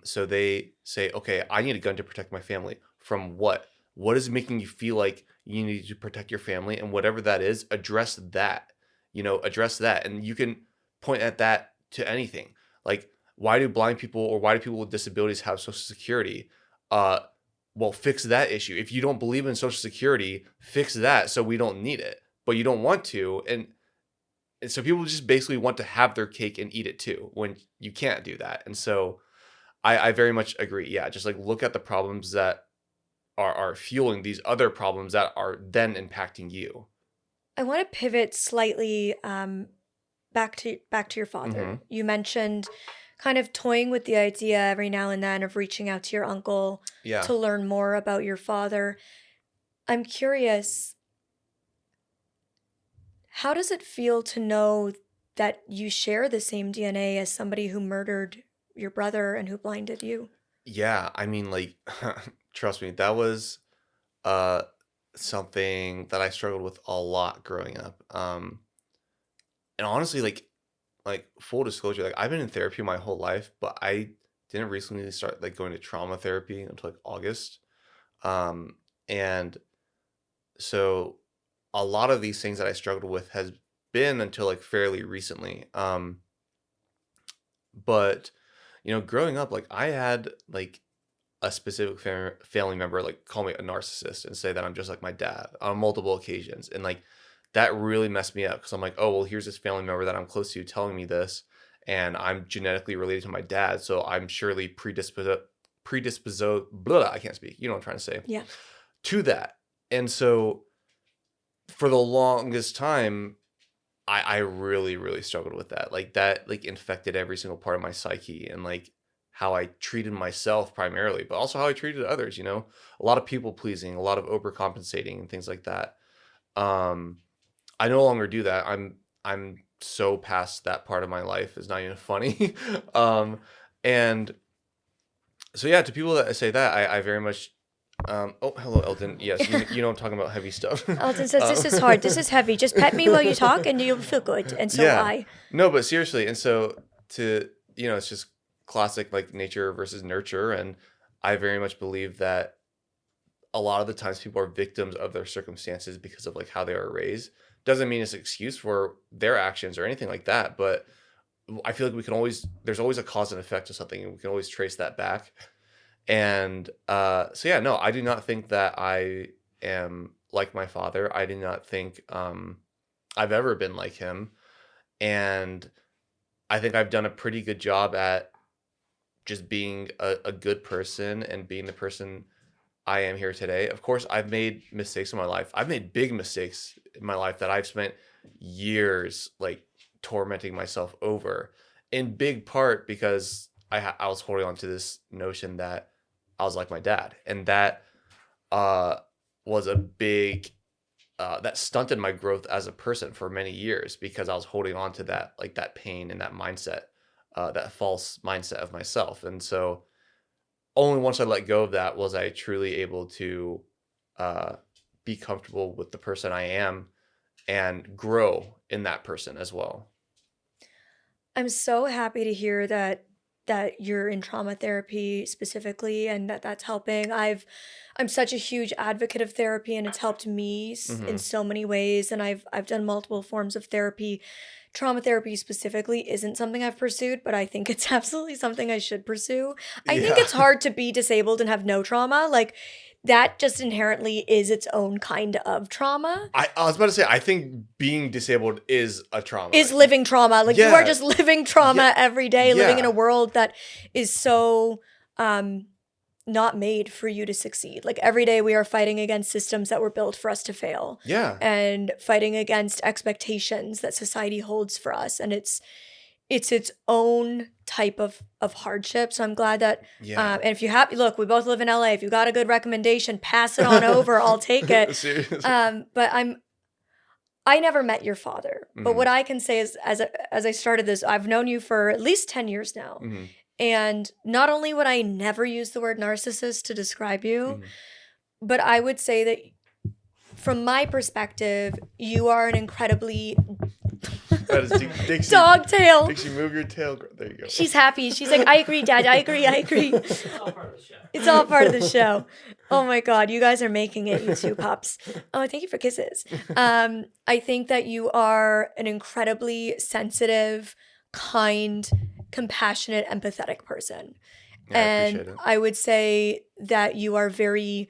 So they say, okay, I need a gun to protect my family. From what? What is making you feel like you need to protect your family? And whatever that is, address that. Address that. And you can point at that to anything. Like, why do blind people or why do people with disabilities have Social Security? Uh, well, fix that issue. If you don't believe in Social Security, fix that so we don't need it. But you don't want to. And so people just basically want to have their cake and eat it too when you can't do that. And so I very much agree. Yeah, just like look at the problems that are fueling these other problems that are then impacting you. I want to pivot slightly back to your Hmm. father. You mentioned kind of toying with the idea every now and then of reaching out to your uncle Yeah. to learn more about your father. I'm curious, how does it feel to know that you share the same DNA as somebody who murdered your brother and who blinded you? Yeah. I mean, like, trust me, that was uh something that I struggled with a lot growing up. And honestly, like full disclosure, like I've been in therapy my whole life, but I didn't recently start like going to trauma therapy until like August. Um, and so a lot of these things that I struggled with has been until like fairly recently. But growing up, like I had like a specific family member like call me a narcissist and say that I'm just like my dad on multiple occasions, and like that really messed me up because I'm like, oh well, here's this family member that I'm close to telling me this, and I'm genetically related to my dad, so I'm surely predisposed blah, I can't speak. You know what I'm trying to say Yeah. to that. And so for the longest time, I really, really struggled with that. Like that like infected every single part of my psyche and like how I treated myself primarily, but also how I treated others, A lot of people pleasing, a lot of overcompensating and things like that. Um, I no longer do that. I'm so past that part of my life. It's not even funny. And so yeah, to people that say that, I very much oh, hello, Elton. Yes, you know I'm talking about heavy stuff. Alton says, um, "This is hard. This is heavy. Just pet me while you talk and you'll feel good." And so Yeah. I. No, but seriously, and so to it's just classic like nature versus nurture, and I very much believe that a lot of the times people are victims of their circumstances because of like how they were raised. Doesn't mean it's an excuse for their actions or anything like that, but I feel like we can always there's always a cause and effect to something, and we can always trace that back. And so yeah, no, I do not think that I am like my father. I do not think I've ever been like him. And I think I've done a pretty good job at just being a good person and being the person I am here today. Of course, I've made mistakes in my life. I've made big mistakes in my life that I've spent years like tormenting myself over, in big part because I was holding on to this notion that I was like my dad, and that uh, was a big that stunted my growth as a person for many years because I was holding on to that like that pain and that mindset, that false mindset of myself. And so only once I let go of that was I truly able to uh, be comfortable with the person I am and grow in that person as well. I'm so happy to hear that you're in trauma therapy specifically and that that's helping. I'm such a huge advocate of therapy and it's helped me in Hmm. so many ways and I've done multiple forms of therapy. Trauma therapy specifically isn't something I've pursued, but I think it's absolutely something I should pursue. I think Yeah. it's hard to be disabled and have no trauma. Like that just inherently is its own kind of trauma. I was about to say, I think being disabled is a trauma. Is living trauma. Like you are Yeah. just living Yeah. trauma every day, living in a Yeah. world that is so um not made for you to succeed. Like every day we are fighting against systems that were built for us to fail Yeah. and fighting against expectations that society holds for us. And it's its own type of hardship. So I'm glad that Yeah. and if you have look, we both live in LA. If you got a good recommendation, pass it on over. I'll take it. Seriously. But I never met your father. But Hmm. what I can say is as I started this, I've known you for at least 10 years now. Hmm. And not only would I never use the word narcissist to describe you, Hmm. but I would say that from my perspective, you are an incredibly That is Dixie. dog tail. Dixie, move your tail. There you go. She's happy. She's like, I agree, Dad. I agree. I agree. It's all part of the show. It's all part of the show. Oh my God, you guys are making it, you two pups. Oh, thank you for kisses. I think that you are an incredibly sensitive, kind, compassionate, empathetic person. Yeah, I And appreciate it. I would say that you are very,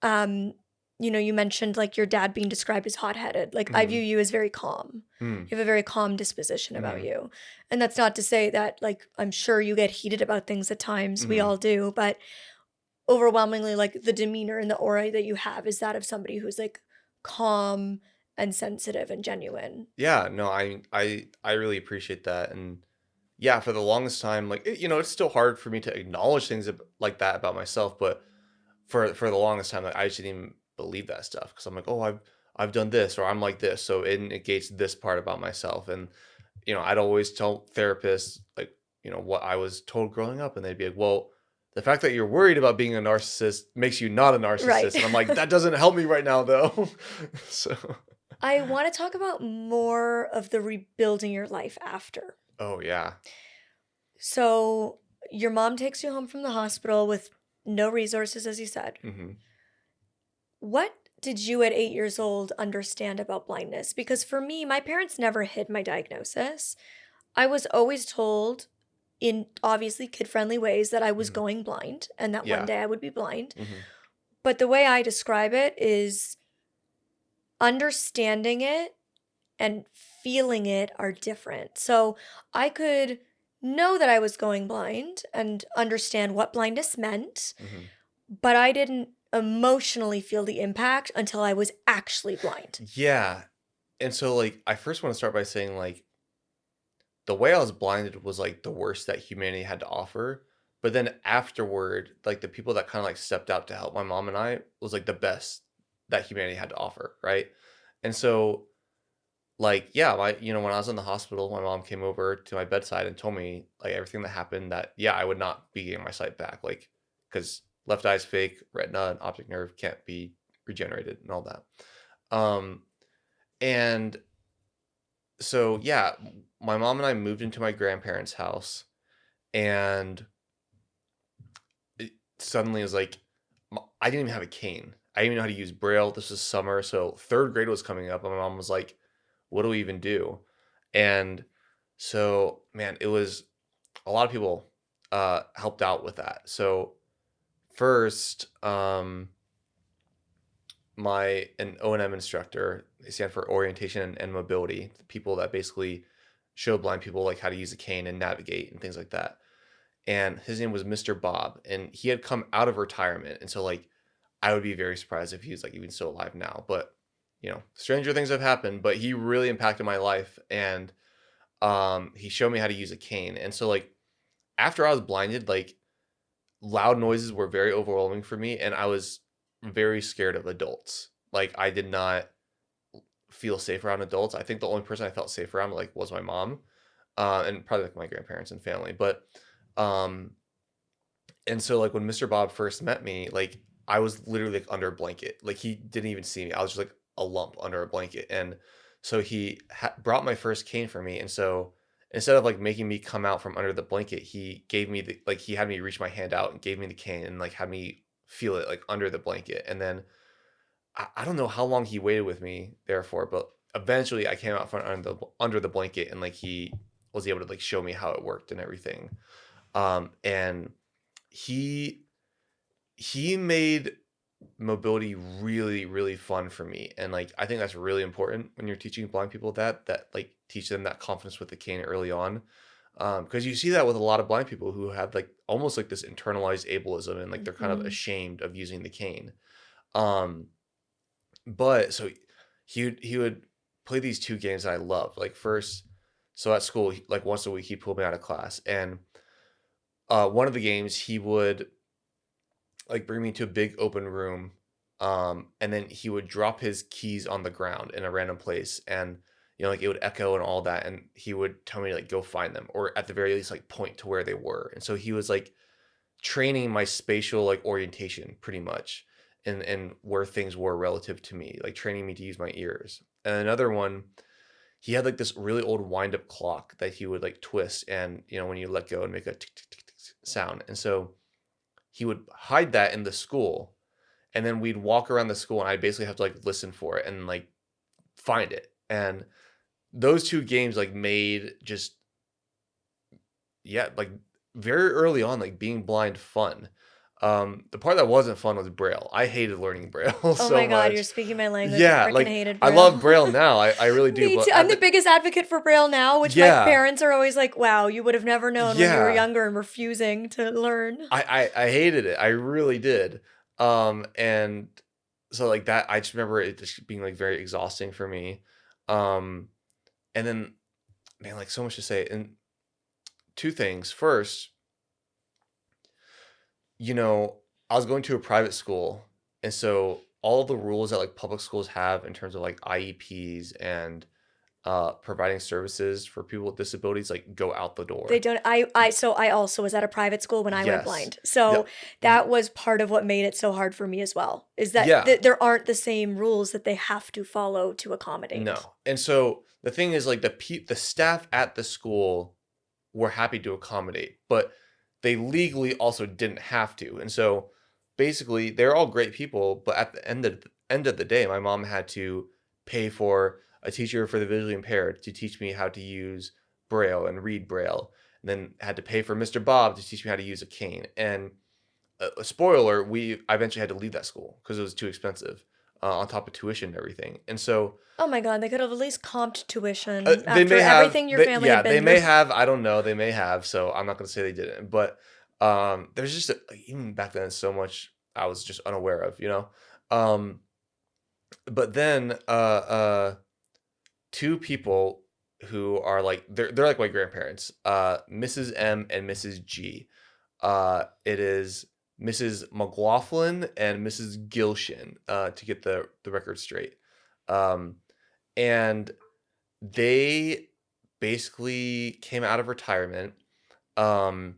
you mentioned like your dad being described as hot-headed. Like I Mhm. view you as very calm. Mm. You have a very calm disposition about Mhm. you. And that's not to say that like I'm sure you get heated about things at times. We Mhm. all do, but overwhelmingly like the demeanor and the aura that you have is that of somebody who's like calm and sensitive and genuine. Yeah, no, I really appreciate that, and yeah, for the longest time, like it's still hard for me to acknowledge things like that about myself, but for the longest time, like I just didn't even believe that stuff because I'm like, oh, I've done this or I'm like this, so it negates this part about myself, and I'd always tell therapists like what I was told growing up, and they'd be like, well, the fact that you're worried about being a narcissist makes you not a Right. narcissist, and I'm like, that doesn't help me right now though. So, I want to talk about more of the rebuilding your life after. oh yeah. So, your mom takes you home from the hospital with no resources, as you said. Hmm. What did you at 8 years old understand about blindness? Because for me, my parents never hid my diagnosis. I was always told, in obviously kid friendly ways, that I was Hmm. going blind and that one Yeah. day I would be blind. Hmm. But the way I describe it is understanding it and feeling it are different. So I could know that I was going blind and understand what blindness meant, Hmm. but I didn't emotionally feel the impact until I was actually blind. Yeah. And so like I first want to start by saying like the way I was blinded was like the worst that humanity had to offer. But then afterward, like the people that kind of like stepped out to help my mom and I was like the best that humanity had to offer, right? And so like yeah, when I was in the hospital, my mom came over to my bedside and told me like everything that happened, that yeah, I would not be getting my sight back, like because left eye's fake, retina and optic nerve can't be regenerated and all that. Um and so yeah, my mom and I moved into my grandparents' house, and it suddenly was like I didn't even have a cane. I didn't even know how to use Braille. This was summer, so third grade was coming up, and my mom was like, "What do we even do?" And so, man, it was a lot of people helped out with that. So first, an O&M instructor, they stand for orientation and mobility, the people that basically show blind people like how to use a cane and navigate and things like that. And his name was Mr. Bob, and he had come out of retirement, and so like I would be very surprised if he's like even still alive now, but stranger things have happened, but he really impacted my life, and he showed me how to use a cane. And so like after I was blinded, like loud noises were very overwhelming for me, and I was very scared of adults. Like I did not feel safe around adults. I think the only person I felt safe around like was my mom, and probably like my grandparents and family. But um, and so like when Mr. Bob first met me, like I was literally like under a blanket. Like he didn't even see me. I was just like a lump under a blanket. And so he brought my first cane for me. And so instead of like making me come out from under the blanket, he gave me he had me reach my hand out and gave me the cane and like had me feel it like under the blanket. And then I don't know how long he waited with me there for, but eventually I came out from under the blanket, and like he was able to like show me how it worked and everything. And he he made mobility really really fun for me, and like I think that's really important when you're teaching blind people that like teach them that confidence with the cane early on. Because you see that with a lot of blind people who have like almost like this internalized ableism and like they're kind of Mhm. ashamed of using the cane. Um, but so he would play these two games that I love. Like first, so at school, like once a week, he pulled me out of class, and one of the games he would like bring me to a big open room, and then he would drop his keys on the ground in a random place, and like it would echo and all that, and he would tell me to like go find them, or at the very least like point to where they were. And so he was like training my spatial like orientation pretty much, and where things were relative to me, like training me to use my ears. And another one, he had like this really old wind up clock that he would like twist, and when you let go and make a tick tick tick tick sound. And so he would hide that in the school, and then we'd walk around the school and I basically have to like listen for it and like find it. And those two games like made just, yeah, like very early on, like being blind fun. The part that wasn't fun was Braille. I hated learning Braille Oh so my God, you're much. speaking my language. I Yeah, freaking like hated I love Braille. Braille now. I really do, Me too. but I'm at the the biggest advocate for Braille now, which my yeah, parents are always like, wow, you would have never known when you were yeah. younger and refusing to learn. I hated it. I really did. And so like that, I just remember it just being like very exhausting for me. Um, and then man, like so much to say. And two things. First, you know, I was going to a private school, and so all the rules that like public schools have in terms of like IEPs and providing services for people with disabilities like go out the They door. don't I also was at a private school when I went Yes. blind. Yeah. So y- that was part of what made it so hard for me as well. Is that Yeah. there aren't the same rules that they have to follow to accommodate. No. And so the thing is like the staff at the school were happy to accommodate, but they legally also didn't have to. And so basically they're all great people, but at the end of the day, my mom had to pay for a teacher for the visually impaired to teach me how to use Braille and read Braille, and then had to pay for Mr. Bob to teach me how to use a cane. And a spoiler, I eventually had to leave that school because it was too expensive, on top of tuition and everything. And so Oh my God, they could have at least comped tuition they after may have, everything your family yeah, had they been through. may have. I don't know. They may have. So I'm not gonna say they didn't. But there's just like, even back then, so much I was just unaware of. Um, but then two people who are like they're like my grandparents, Mrs. M and Mrs. G. It is Mrs. McLaughlin and Mrs. Gilshin, to get the record straight. Um, and they basically came out of retirement, um,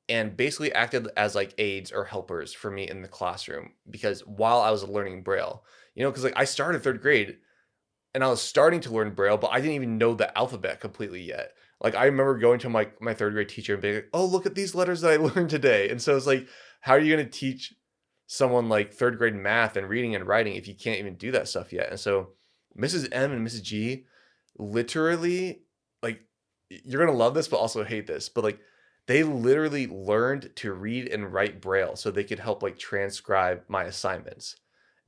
and basically acted as like aides or helpers for me in the classroom because while I was learning Braille, because like I started third grade and I was starting to learn Braille, but I didn't even know the alphabet completely yet. Like I remember going to my third grade teacher and being like, "Oh, look at these letters that I learned today." And so it's like, how are you going to teach someone like third grade math and reading and writing if you can't even do that stuff yet? And so Mrs. M and Mrs. G literally, like, you're going to love this but also hate this, but like they literally learned to read and write Braille so they could help like transcribe my assignments.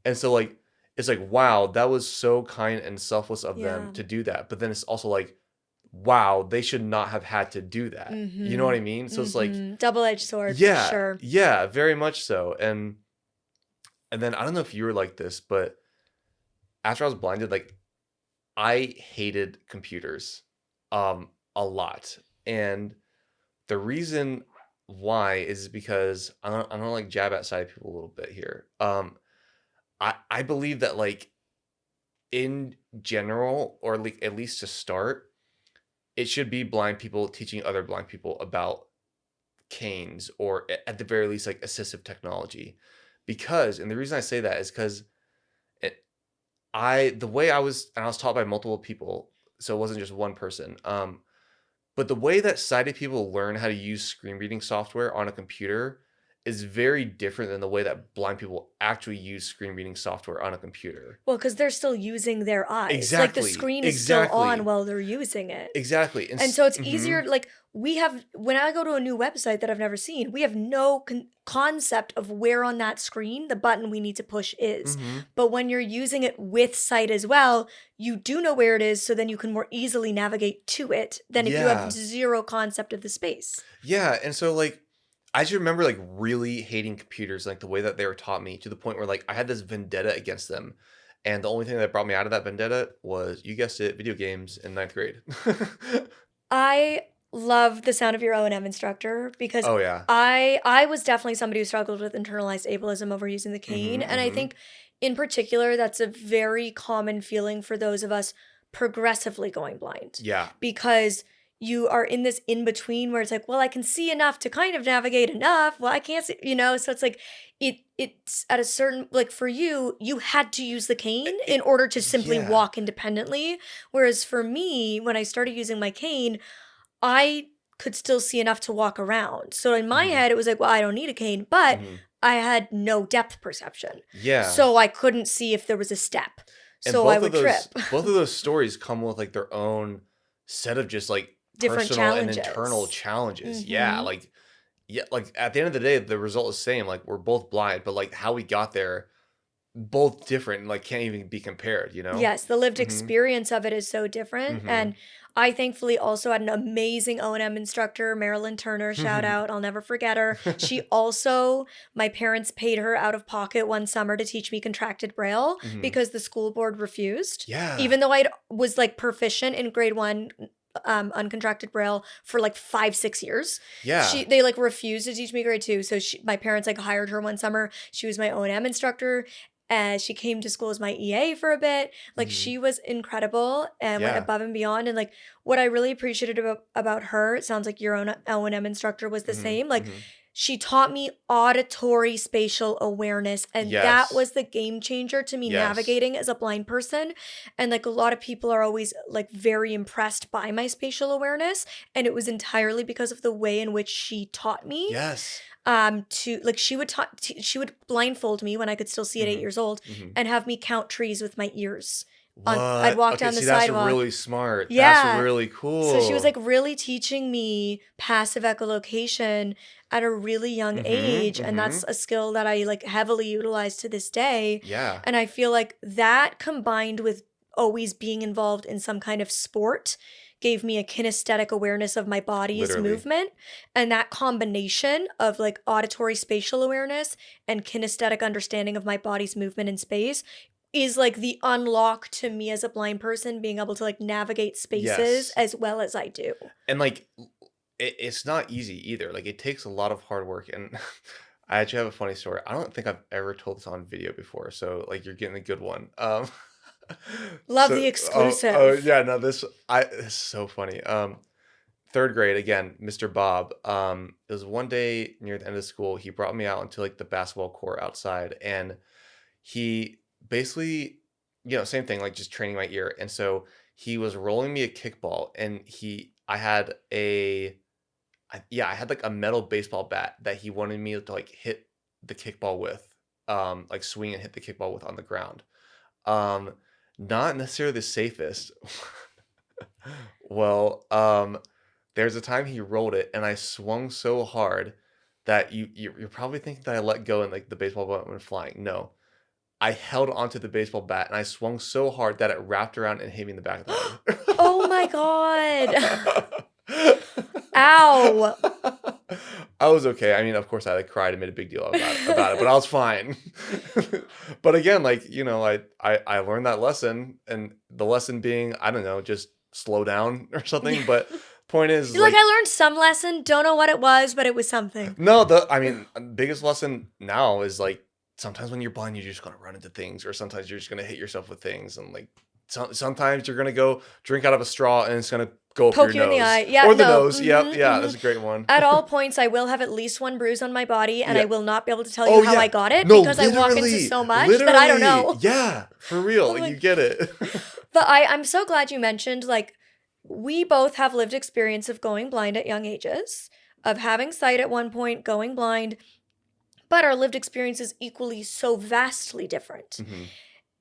And so like it's like, wow, that was so kind and selfless of them Yeah. to do that. But then it's also like, wow, they should not have had to do that. You know what I Mhm. mean? So it's like, Mhm. Double-edged sword for yeah, sure. yeah, very much so. And then I don't know if you were like this, but after I was blinded, like I hated computers a lot. And the reason why is because I'm gonna like jab at side people a little bit here. I believe that like in general, or like at least to start, it should be blind people teaching other blind people about canes or at the very least like assistive technology. Because, and the reason I say that is because the way I was taught by multiple people, so it wasn't just one person. But the way that sighted people learn how to use screen reading software on a computer is very different than the way that blind people actually use screen reading software on a computer. Well, because they're still using their eyes. Like the Exactly. screen is still on Exactly. while they're using it. Exactly. And so it's Mhm. easier, like, when I go to a new website that I've never seen, we have no concept of where on that screen the button we need to push is. Mhm. But when you're using it with sight as well, you do know where it is, so then you can more easily navigate to it than if you have Yeah. zero concept of the space. Yeah, and so, like, I just remember, like, really hating computers, like, the way that they were taught me to the point where, like, I had this vendetta against them, and the only thing that brought me out of that vendetta was, you guessed it, video games in ninth grade. I love the sound of your O&M instructor because Oh, yeah. I was definitely somebody who struggled with internalized ableism over using the cane, Mhm, and I mhm. think in particular that's a very common feeling for those of us progressively going blind Yeah. because you are in this in between where it's like, well, I can see enough to kind of navigate enough. Well, I can't see, so it's like it's at a certain, like, for you, you had to use the cane in It order to simply yeah. walk independently. Whereas for me, when I started using my cane, I could still see enough to walk around. So in my Mhm, head, it was like, well, I don't need a cane, but mhm. I had no depth perception. Yeah, So I couldn't see if there was a step. and So I would trip. both of those stories come with, like, their own set of just, like, Different personal and internal challenges. challenges. Yeah, Hmm. like yeah, like, at the end of the day, the result is same, like, we're both blind, but, like, how we got there, both different and, like, can't even be compared, you know? Yes, the lived Mhm, experience of it is so different. And mhm. I thankfully also had an amazing O&M instructor, Marilyn Turner, shout out. I'll never forget her. She also, my parents paid her out of pocket one summer to teach me contracted braille Mhm. because the school board refused. Yeah, Even though I was like proficient in grade one uncontracted braille for like 5-6 years, yeah. they like refused to teach me grade two. So my parents like hired her one summer. She was my O&M instructor. She came to school as my EA for a bit. Like, Mhm. she was incredible and went Yeah. above and beyond. And like, what I really appreciated about her, it sounds like your own O&M instructor was the Mhm, same. Like, mhm. she taught me auditory spatial awareness, and that Yes. was the game changer to me Yes. navigating as a blind person. And like, a lot of people are always like very impressed by my spatial awareness, and it was entirely because of the way in which she taught me. Yes. To like, she would blindfold me when I could still see at 8 Mhm, years old mhm. and have me count trees with my ears. I'd What? walk Okay, down the see, that's sidewalk. really smart. That's Yeah. really So she was cool. like really teaching me passive echolocation at a really young Mhm, age, and that's mhm. a skill that I like heavily utilize to this day. Yeah. And I feel like that combined with always being involved in some kind of sport gave me a kinesthetic awareness of my body's Literally. movement, and that combination of like auditory spatial awareness and kinesthetic understanding of my body's movement in space is like the unlock to me as a blind person being able to like navigate spaces Yes. as well as I do. And, like, it's not easy either, like, it takes a lot of hard work, and I actually have a funny story. I don't think I've ever told this on video before, so, like, you're getting a good one. Love So the oh, exclusive. yeah, no, it's so funny. 3rd grade, again, Mr. Bob, it was one day near the end of school, he brought me out into, like, the basketball court outside, and he basically, same thing, like, just training my ear, and so he was rolling me a kickball, and I had, like, a metal baseball bat that he wanted me to, like, hit the kickball with, like, swing and hit the kickball with on the ground. Um, Not necessarily the safest. Well, there's a time he rolled it, and I swung so hard that you're probably thinking that I let go and, like, the baseball bat went flying. No. I held onto the baseball bat, and I swung so hard that it wrapped around and hit me in the back of Oh my god. the Ow. head. I was okay. I mean, of course, I, like, cried and made a big deal about it, but I was fine. But again, like, I learned that lesson, and the lesson being, I don't know, just slow down or something, but point is, You're like, I like, learned some lesson, don't know what it was, but it was something. no, I mean, biggest lesson now is, like, sometimes when you're blind, you're just gonna run into things, or sometimes you're just gonna hit yourself with things, and, like, sometimes you're gonna go drink out of a straw, and it's gonna go up your Poke you in the eye. nose. Yeah, Or the no. nose, yep, yeah, that's a great one. At all points, I will have at least one bruise on my body, and I Yeah. will not be able to tell you Oh, how I yeah. got it No, because I walk into literally, so much that I don't literally, know. yeah, for real, I'm like, you like, get it. but I'm so glad you mentioned, like, we both have lived experience of going blind at young ages, of having sight at one point, going blind, but our lived experience is equally so vastly different. Mhm.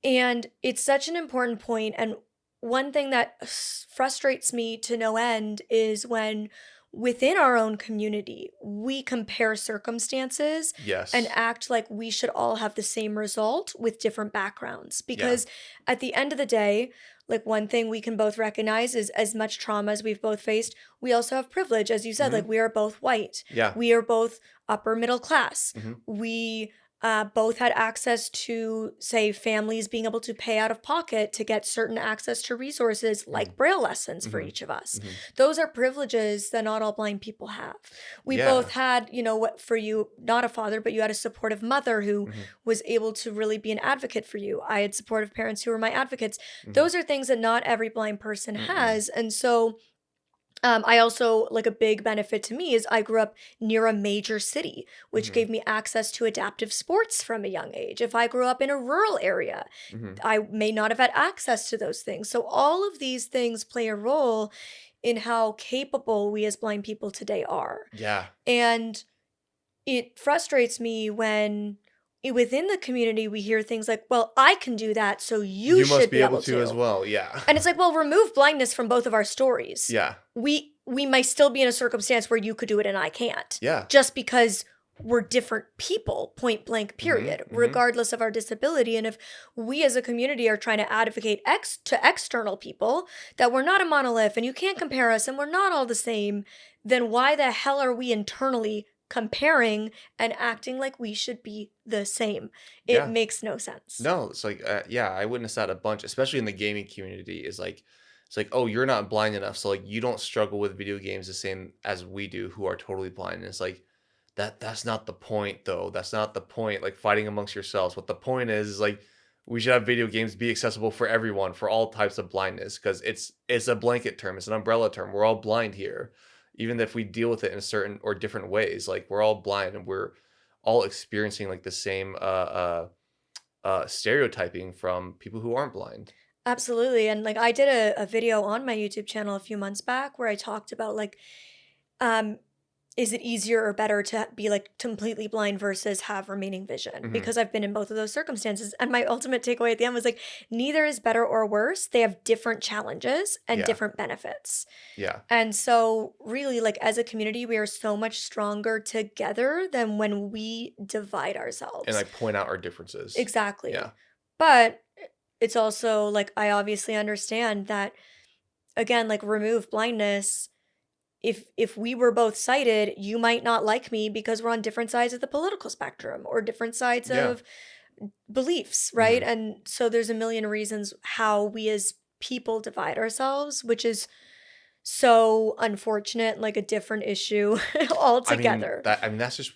And it's such an important point. And one thing that frustrates me to no end is when within our own community, we compare circumstances and Yes. act like we should all have the same result with different backgrounds. Yeah. Because at the end of the day, like one thing we can both recognize is as much trauma as we've both faced, we also have privilege. As you said, like Mhm. we are both white, Yeah. we are both upper middle class. Mhm. We both had access to, say, families being able to pay out of pocket to get certain access to resources Mhm. like Braille lessons for Mhm. each of us. Mhm. Those are privileges that not all blind people have. We both Yeah. had, what for you, not a father, but you had a supportive mother who Mhm. was able to really be an advocate for you. I had supportive parents who were my advocates. Mhm. Those are things that not every blind person Mm-mm. has. And so I also like a big benefit to me is I grew up near a major city, which Mhm. gave me access to adaptive sports from a young age. If I grew up in a rural area, Mhm. I may not have had access to those things. So all of these things play a role in how capable we as blind people today are. Yeah. And it frustrates me when within the community we hear things like, well, I can do that, so you You must should be be able able to as to. well. Yeah. And it's like, well, remove blindness from both of our stories. Yeah. We might still be in a circumstance where you could do it and I can't. Yeah. Just because we're different people, point blank, Mhm. period, Mhm. regardless of our disability. And if we as a community are trying to advocate to external people that we're not a monolith and you can't compare us and we're not all the same, then why the hell are we internally comparing and acting like we should be the same? It Yeah. makes no sense. No, it's like, yeah, I witnessed that a bunch, especially in the gaming community. Is like, it's like, oh, you're not blind enough, so like you don't struggle with video games the same as we do, who are totally blind. And it's like that's not the point, though. That's not the point. Like fighting amongst yourselves. What the point is like we should have video games be accessible for everyone, for all types of blindness, because it's a blanket term, it's an umbrella term. We're all blind here, even if we deal with it in certain or different ways. Like we're all blind and we're all experiencing like the same stereotyping from people who aren't blind. Absolutely. And like I did a video on my YouTube channel a few months back where I talked about like, um, is it easier or better to be like completely blind versus have remaining vision? Mhm. Because I've been in both of those circumstances. And my ultimate takeaway at the end was like, neither is better or worse. They have different challenges and Yeah. different benefits. Yeah. And so, really, like as a community, we are so much stronger together than when we divide And, ourselves. like, point out our differences. Exactly. Yeah. But it's also like I obviously understand that again, like remove blindness. If we were both sighted, you might not like me because we're on different sides of the political spectrum or different sides Yeah. of beliefs, right? Mhm. And so there's a million reasons how we as people divide ourselves, which is so unfortunate, like a different issue altogether. I mean, that's just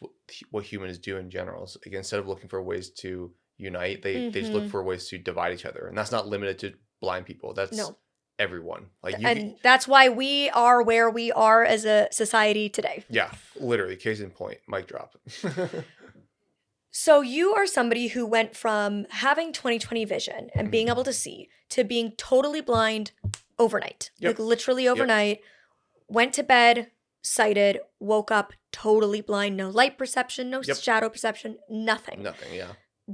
what humans do in general. Is, like, instead of looking for ways to unite, they just look Mhm. for ways to divide each other, and that's not limited to blind people. That's No. everyone. Like, you And that's why we are where we are as a society today. yeah, literally, case in point, mic drop. So you are somebody who went from having 20/20 vision and being Mhm. able to see to being totally blind overnight. Like Yep. literally Yep. overnight, went to bed, sighted, woke up totally blind, no light perception, no Yep. shadow perception, nothing. Nothing, yeah.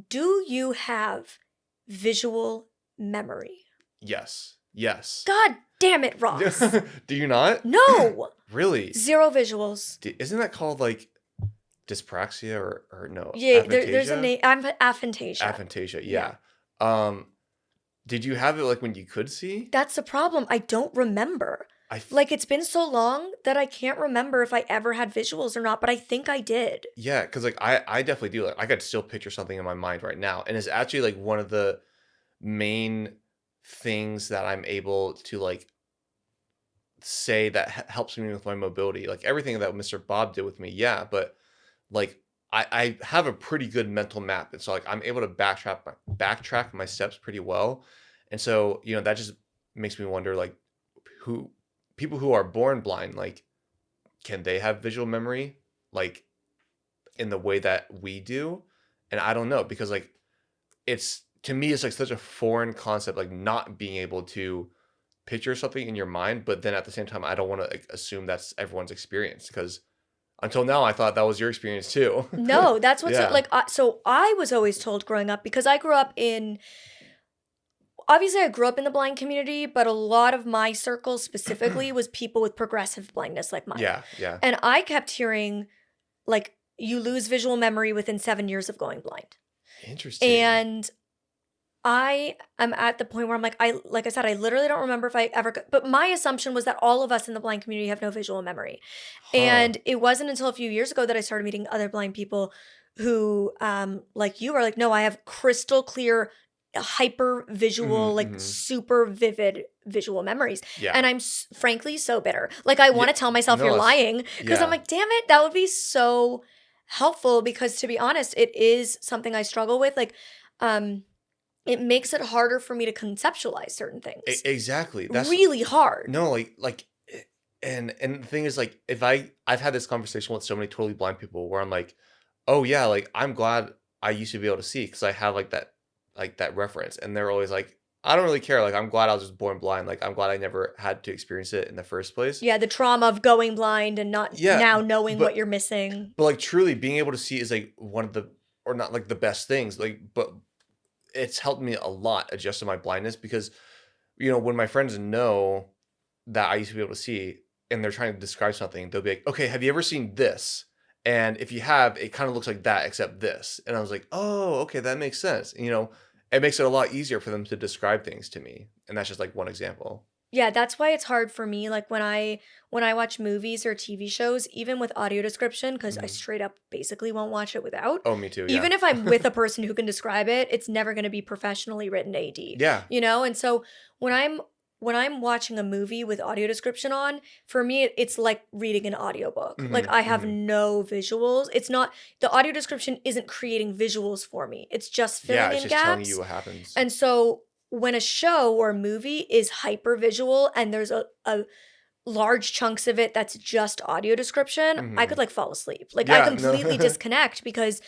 Do you have visual memory? Yes. Yes. God damn it, Ross. Do you not? No. Really? Zero visuals. Isn't that called, like, dyspraxia or no, Yeah, there's a aphantasia? name. I'm aphantasia. Aphantasia, Yeah. yeah. Um, did you have it, like, when you could see? That's the problem. I don't remember. I f Like, it's been so long that I can't remember if I ever had visuals or not, but I think I did. Yeah, because like, I definitely do, like, I could still picture something in my mind right now, and it's actually, like, one of the main things that I'm able to, like, say that helps me with my mobility, like, everything that Mr. Bob did with me, yeah, but, like, I have a pretty good mental map, and so, like, I'm able to backtrack my steps pretty well, and so, that just makes me wonder, like, who people who are born blind, like, can they have visual memory, like, in the way that we do? And I don't know, because, like, it's to me, it's, like, such a foreign concept, like, not being able to picture something in your mind, but then at the same time, I don't wanna, like, assume that's everyone's experience, because Until now, I thought that was your experience too. No, that's what's Yeah. like. So I was always told growing up because I grew up in. Obviously, I grew up in the blind community, but a lot of my circle specifically was people with progressive blindness like mine, Yeah, yeah. and I kept hearing like you lose visual memory within 7 years of going blind, Interesting. and I am at the point where I'm like I said, I literally don't remember if I ever, but my assumption was that all of us in the blind community have no visual memory. Huh. And it wasn't until a few years ago that I started meeting other blind people who, like you are like, no, I have crystal clear, hyper visual, Mhm, like mhm. super vivid visual memories. Yeah. And I'm frankly so bitter. Like, I want Yeah. to tell myself No, you're that's lying because I'm yeah. like, damn it, that would be so helpful because to be honest, it is something I struggle with. Like, um, it makes it harder for me to conceptualize certain things. Exactly. That's Really hard. no, and the thing is, like, if I've had this conversation with so many totally blind people where I'm like, "Oh, yeah, like, I'm glad I used to be able to see because I have, that reference," and they're always like, "I don't really care, like, I'm glad I was just born blind, like, I'm glad I never had to experience it in the first place." Yeah, the trauma of going blind and not Yeah, now knowing what but you're missing. like, truly being able to see is, like, one of the or not, like, the best things, like, but it's helped me a lot adjust to my blindness because, when my friends know that I used to be able to see and they're trying to describe something, they'll be like, "Okay, have you ever seen this? And if you have, it kind of looks like that except this." And I was like, "Oh, okay, that makes sense." It makes it a lot easier for them to describe things to me. And that's just like one example. Yeah, that's why it's hard for me like when I watch movies or TV shows even with audio description cuz I Mhm. straight up basically won't watch it without. Oh, me too, yeah. Even if I'm with a person who can describe it, it's never going to be professionally written AD. Yeah. And so when I'm when I'm watching a movie with audio description on, for me it's like reading an audiobook. Like Mhm, I have mhm. no visuals. It's not the audio description isn't creating visuals for me. It's just Yeah, filling it's in just telling you gaps. what happens. And so when a show or movie is hyper visual and there's a large chunks of it that's just audio description, I could Mhm. like fall asleep. Like I Yeah, no. completely disconnect because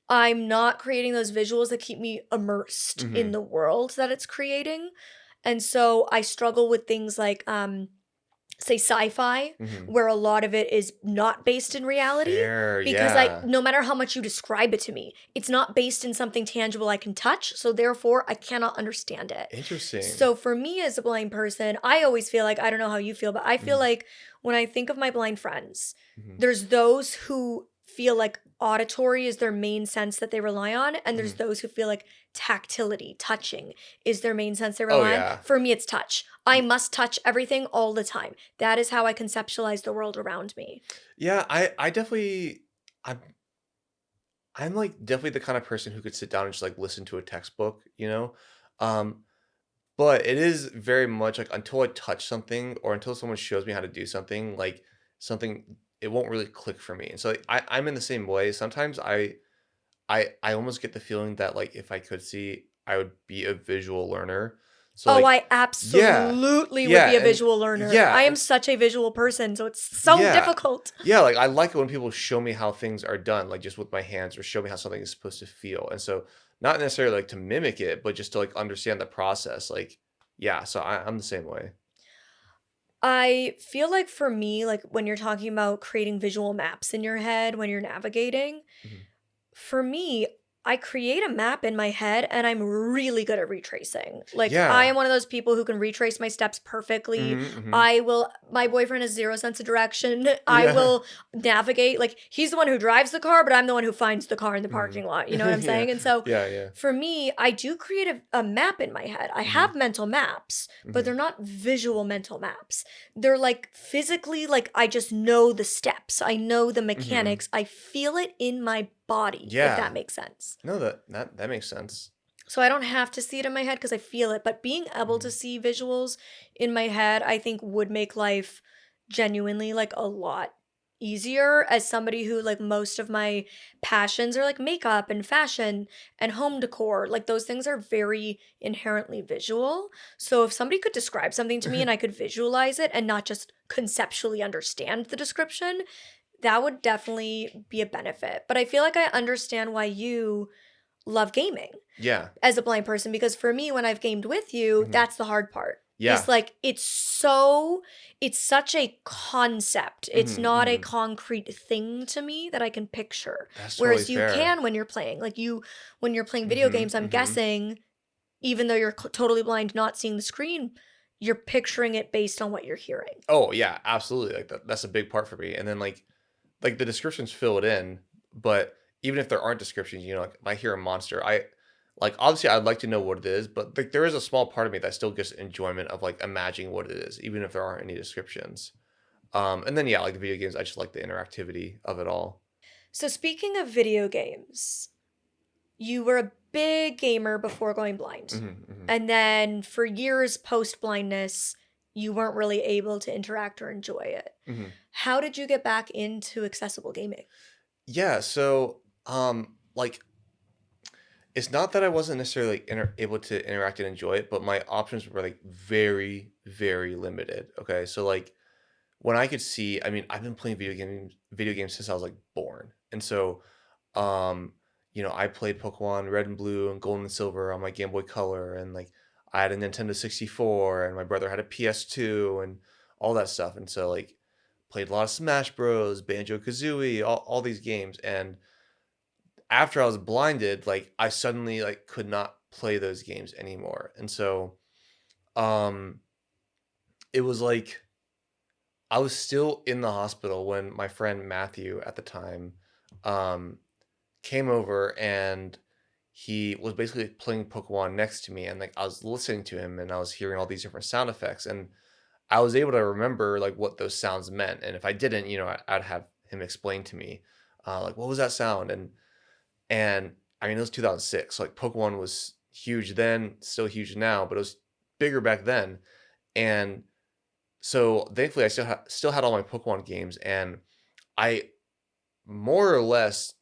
I'm not creating those visuals that keep me immersed in Mhm, the world that it's creating. And so I struggle with things like say sci-fi mhm. where a lot of it is not based in reality Fair, because I yeah. no matter how much you describe it to me, it's not based in something tangible I can touch, so therefore I cannot understand it. Interesting. So for me as a blind person, I always feel like I don't know how you feel, but I feel Mhm, like when I think of my blind friends, mhm, there's those who feel like auditory is their main sense that they rely on, and there's mhm. those who feel like tactility, touching is their main sense they Oh, rely on. yeah. For me, it's touch. I must touch everything all the time. That is how I conceptualize the world around me. Yeah, I definitely I'm I'm, like, definitely the kind of person who could sit down and just, like, listen to a textbook, you know? Um, but it is very much, like, until I touch something or until someone shows me how to do something, like, something it won't really click for me, and so, like, I'm in the same way. Sometimes I almost get the feeling that, like, if I could see, I would be a visual learner. So, Oh, like I yeah. absolutely would be Yeah, a and visual learner. yeah, I am and such a visual person, so it's so yeah. difficult. Yeah, like, I like it when people show me how things are done, like, just with my hands or show me how something is supposed to feel, and so, not necessarily, like, to mimic it, but just to, like, understand the process, like yeah, so I'm the same way. I feel like for me, like when you're talking about creating visual maps in your head when you're navigating, Mhm. for me, I create a map in my head and I'm really good at retracing. Like, I Yeah. am one of those people who can retrace my steps perfectly. Mhm, mhm. My boyfriend has zero sense of direction. I Yeah. will navigate. Like, he's the one who drives the car, but I'm the one who finds the car in the Mhm. parking lot. You know what I'm Yeah. saying? And so Yeah, yeah. for me, I do create a map in my head. I Mhm, have mental maps, but mhm, they're not visual mental maps. They're like physically, like I just know the steps, I know the mhm. mechanics, I feel it in my body, if that Yeah. makes sense. No, that makes sense. So I don't have to see it in my head because I feel it, but being able to Mhm. see visuals in my head, I think would make life genuinely like a lot easier as somebody who like most of my passions are like makeup and fashion and home decor. Like those things are very inherently visual. So if somebody could describe something to me and I could visualize it and not just conceptually understand the description, that would definitely be a benefit. But I feel like I understand why you love gaming Yeah. as a blind person because for me when I've gamed with you, Mhm. that's the hard part. Yeah. Is like it's such a concept. It's Mhm, not a mhm. concrete thing to me that I can picture. That's totally Whereas you fair. can when you're playing. Like you when you're playing video Mhm, games, I'm mhm. guessing even though you're totally blind not seeing the screen, you're picturing it based on what you're hearing. Oh, yeah, absolutely, like, that's a big part for me, and then, like, the descriptions fill it in, but even if there aren't descriptions, like, if I hear a monster, obviously, I'd like to know what it is, but, like, there is a small part of me that still gets enjoyment of, like, imagining what it is, even if there aren't any descriptions. And then, yeah, like, the video games, I just like the interactivity of it all. So speaking of video games, you were a big gamer before going blind. Mhm, mhm, And then for years post blindness, you weren't really able to interact or enjoy it. mhm. How did you get back into accessible gaming? Yeah, so, like, it's not that I wasn't necessarily, like, able to interact and enjoy it, but my options were, like, very, very limited, okay? So, like, when I could see, I mean, I've been playing video games since I was, like, born, and so, um, I played Pokemon Red and Blue and Gold and Silver on my Game Boy Color, and, like, I had a Nintendo 64, and my brother had a PS2 and all that stuff, and so, like, played a lot of Smash Bros, Banjo-Kazooie, all these games, and after I was blinded, like, I suddenly, like, could not play those games anymore, and so, um, it was like I was still in the hospital when my friend Matthew at the time, um, came over and he was basically playing Pokemon next to me, and, like, I was listening to him, and I was hearing all these different sound effects, and I was able to remember, like, what those sounds meant, and if I didn't, I'd have him explain to me, like, "What was that sound?" And I mean, it was 2006, so, like, Pokemon was huge then, still huge now, but it was bigger back then, and so, thankfully, I still had all my Pokemon games, and I more or less,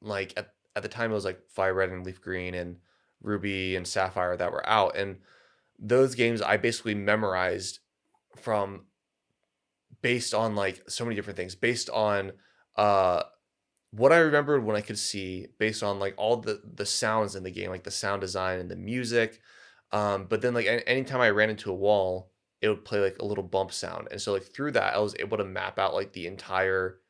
like, at the time, it was, like, Fire Red and Leaf Green and Ruby and Sapphire that were out, and those games I basically memorized from based on, like, so many different things, based on, uh what I remembered when I could see based on, like, all the sounds in the game, like, the sound design and the music, but then, like, anytime I ran into a wall, it would play, like, a little bump sound, and so, like, through that, I was able to map out, like, the entire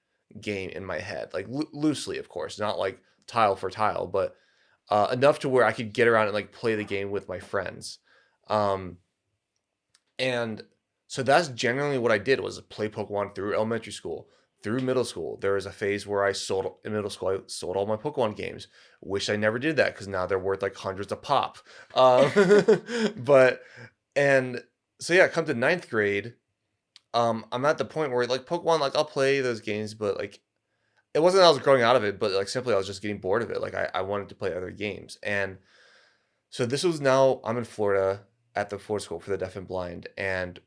game in my head, like, loosely, of course, not, like, tile for tile, but, enough to where I could get around and, like, play the game with my friends, um and so that's generally what I did was play Pokemon through elementary school, through middle school. There was a phase where I sold in middle school. I sold all my Pokemon games. Wish I never did that because now they're worth like hundreds a pop. Um, but and so yeah, come to ninth grade. I'm at the point where like Pokemon, like I'll play those games, but like it wasn't that I was growing out of it, but like simply I was just getting bored of it. Like I wanted to play other games, and so this was now I'm in Florida at the Florida School for the Deaf and Blind, and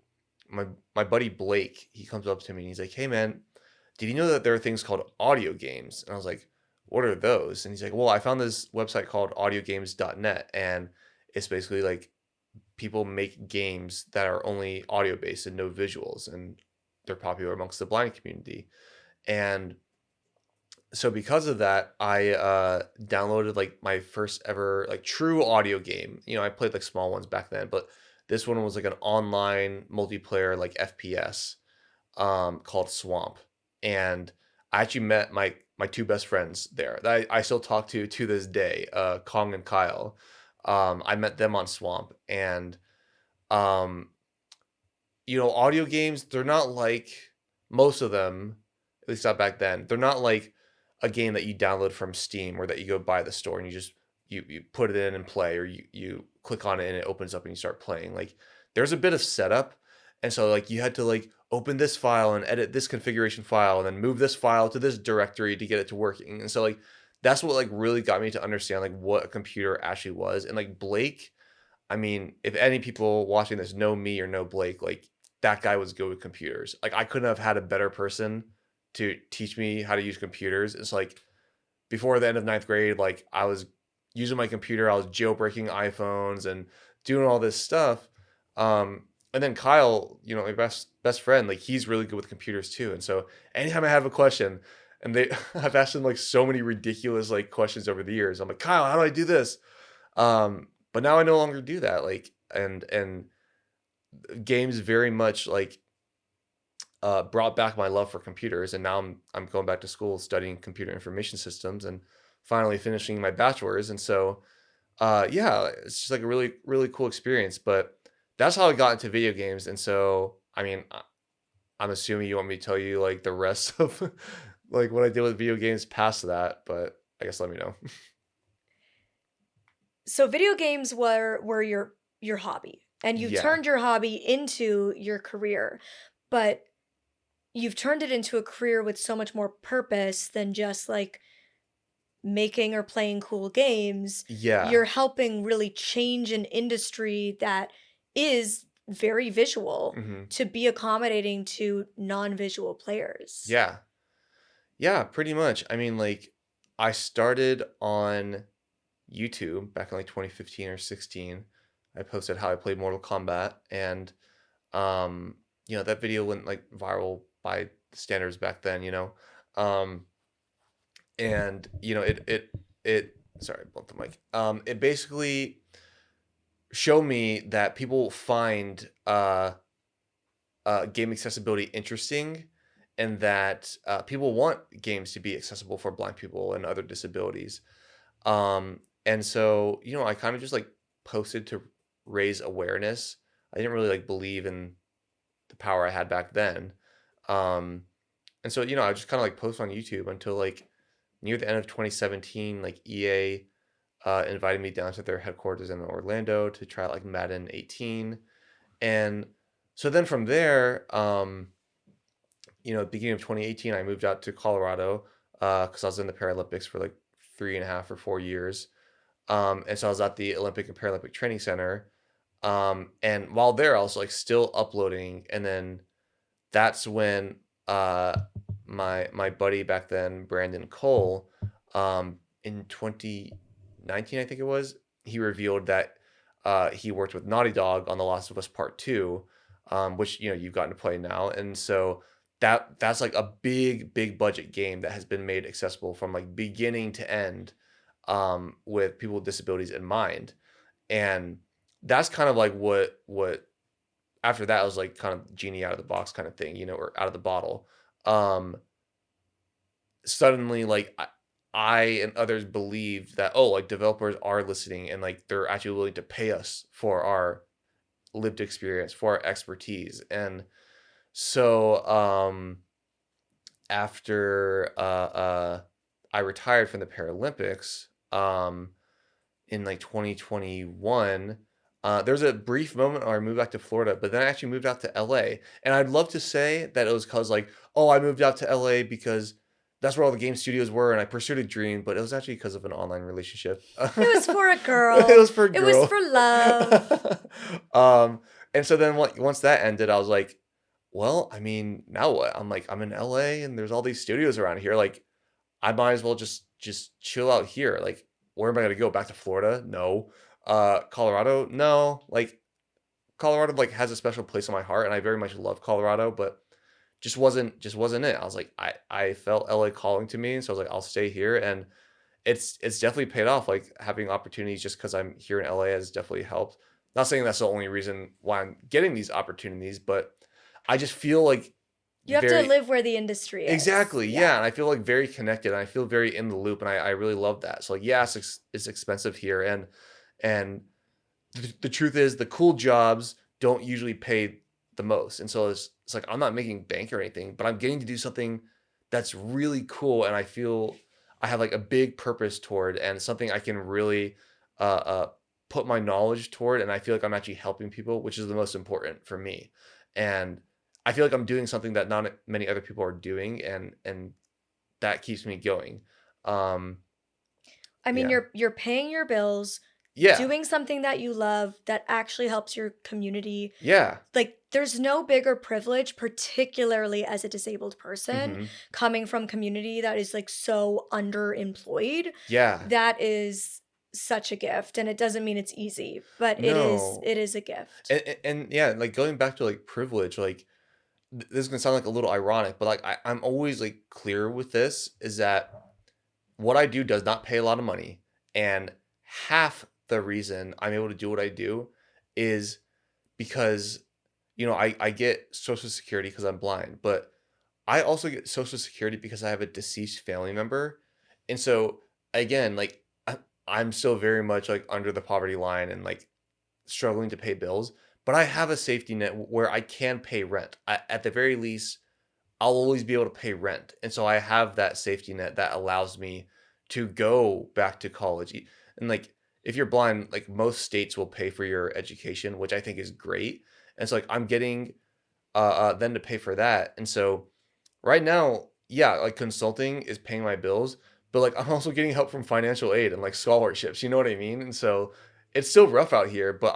my my buddy Blake, he comes up to me and he's like, "Hey man, did you know that there are things called audio games?" And I was like, "What are those?" And he's like, "Well, I found this website called audiogames.net, and it's basically like people make games that are only audio based and no visuals, and they're popular amongst the blind community." And so because of that, I downloaded like my first ever like true audio game. I played like small ones back then, but this one was like an online multiplayer like FPS called Swamp. And I actually met my two best friends there that I still talk to this day, Kong and Kyle. I met them on Swamp, and um audio games, they're not like most of them, at least not back then. They're not like a game that you download from Steam or that you go buy at the store and you just you put it in and play, or you click on it and it opens up and you start playing. Like there's a bit of setup, and so like you had to like open this file and edit this configuration file and then move this file to this directory to get it to working. And so like that's what like really got me to understand like what a computer actually was. And like Blake, I mean, if any people watching this know me or know Blake, like that guy was good with computers. Like I couldn't have had a better person to teach me how to use computers. It's like before the end of ninth grade, like I was using my computer, I was jailbreaking iPhones and doing all this stuff. And then Kyle, my best friend, like he's really good with computers too. And so anytime I have a question, and I've asked him like so many ridiculous like questions over the years. I'm like, Kyle, how do I do this? But now I no longer do that. Like, and games very much like brought back my love for computers, and now I'm going back to school studying computer information systems and finally finishing my bachelor's. And so yeah, it's just like a really cool experience. But that's how I got into video games. And so I mean, I'm assuming you want me to tell you like the rest of like what I did with video games past that, but I guess let me know. So video games were your hobby, and you Yeah. turned your hobby into your career, but you've turned it into a career with so much more purpose than just like making or playing cool games. Yeah. You're helping really change an industry that is very visual Hmm. to be accommodating to non-visual players. Yeah. Yeah, pretty much. I mean, like, I started on YouTube back in like 2015 or 16. I posted how I played Mortal Kombat, and um, that video went like viral by the standards back then, Um, and it sorry, I bumped the mic. It basically showed me that people find game accessibility interesting, and that people want games to be accessible for blind people and other disabilities. And so, I kind of just like posted to raise awareness. I didn't really like believe in the power I had back then. Um, and so, I just kind of like post on YouTube until like near the end of 2017, like EA invited me down to their headquarters in Orlando to try out like Madden 18. And so then from there, beginning of 2018, I moved out to Colorado because I was in the Paralympics for like 3.5 or 4 years. And so I was at the Olympic and Paralympic Training Center. And while there, I was like still uploading. And then that's when my buddy back then, Brandon Cole, in 2019, I think it was, he revealed that he worked with Naughty Dog on The Last of Us Part Two, which you've gotten to play now. And so that's like a big budget game that has been made accessible from like beginning to end, with people with disabilities in mind. And that's kind of like what after that was like kind of genie out of the box kind of thing, or out of the bottle. Um, Suddenly, like I and others believed that, oh, like developers are listening and like they're actually willing to pay us for our lived experience, for our expertise. And so after I retired from the Paralympics, in like 2021, there's a brief moment where I moved back to Florida, but then I actually moved out to LA. And I'd love to say that it was because, like, oh, I moved out to LA because that's where all the game studios were and I pursued a dream, but it was actually because of an online relationship. It was for a It girl. was for a It was girl. for love. um, and so then once that ended, I was like, well, I mean, now what? I'm like, I'm in LA and there's all these studios around here. Like, I might as well just chill out here. Like, where am I gonna go? Back to Florida? No. Colorado? No. Like, Colorado like has a special place in my heart, and I very much love Colorado, but just wasn't it. I was like, I felt LA calling to me, so I was like, I'll stay here, and it's definitely paid off. Like having opportunities just because I'm here in LA has definitely helped. Not saying that's the only reason why I'm getting these opportunities, but I just feel like You have to very live where the industry is. exactly, yeah, Yeah. and I feel like very connected, and I feel very in the loop, and I really love that. So like, yeah, it's expensive here, and the truth is the cool jobs don't usually pay the most, and so it's like I'm not making bank or anything, but I'm getting to do something that's really cool, and I feel I have like a big purpose toward, and something I can really uh, uh, put my knowledge toward, and I feel like I'm actually helping people, which is the most important for me. And I feel like I'm doing something that not many other people are doing, and that keeps me going. Um, I mean, yeah, you're paying your bills, yeah, doing something that you love that actually helps your community. yeah, Like, there's no bigger privilege, particularly as a disabled person, hmm, coming from community that is like so underemployed. yeah. That is such a gift, and it doesn't mean it's easy, but it is No, it is a gift. and yeah, like going back to like privilege, like this is gonna sound like a little ironic, but like I'm always like clear with this is that what I do does not pay a lot of money, and half the reason I'm able to do what I do is because I get Social Security because I'm blind, but I also get Social Security because I have a deceased family member. And so again, like I'm still very much like under the poverty line and like struggling to pay bills, but I have a safety net where I can pay rent. At the very least, I'll always be able to pay rent. And so I have that safety net that allows me to go back to college. And like if you're blind, like most states will pay for your education, which I think is great. And so like I'm getting them to pay for that. And so right now, yeah, like consulting is paying my bills, but like I'm also getting help from financial aid and like scholarships, you know what I mean? And so it's still rough out here, but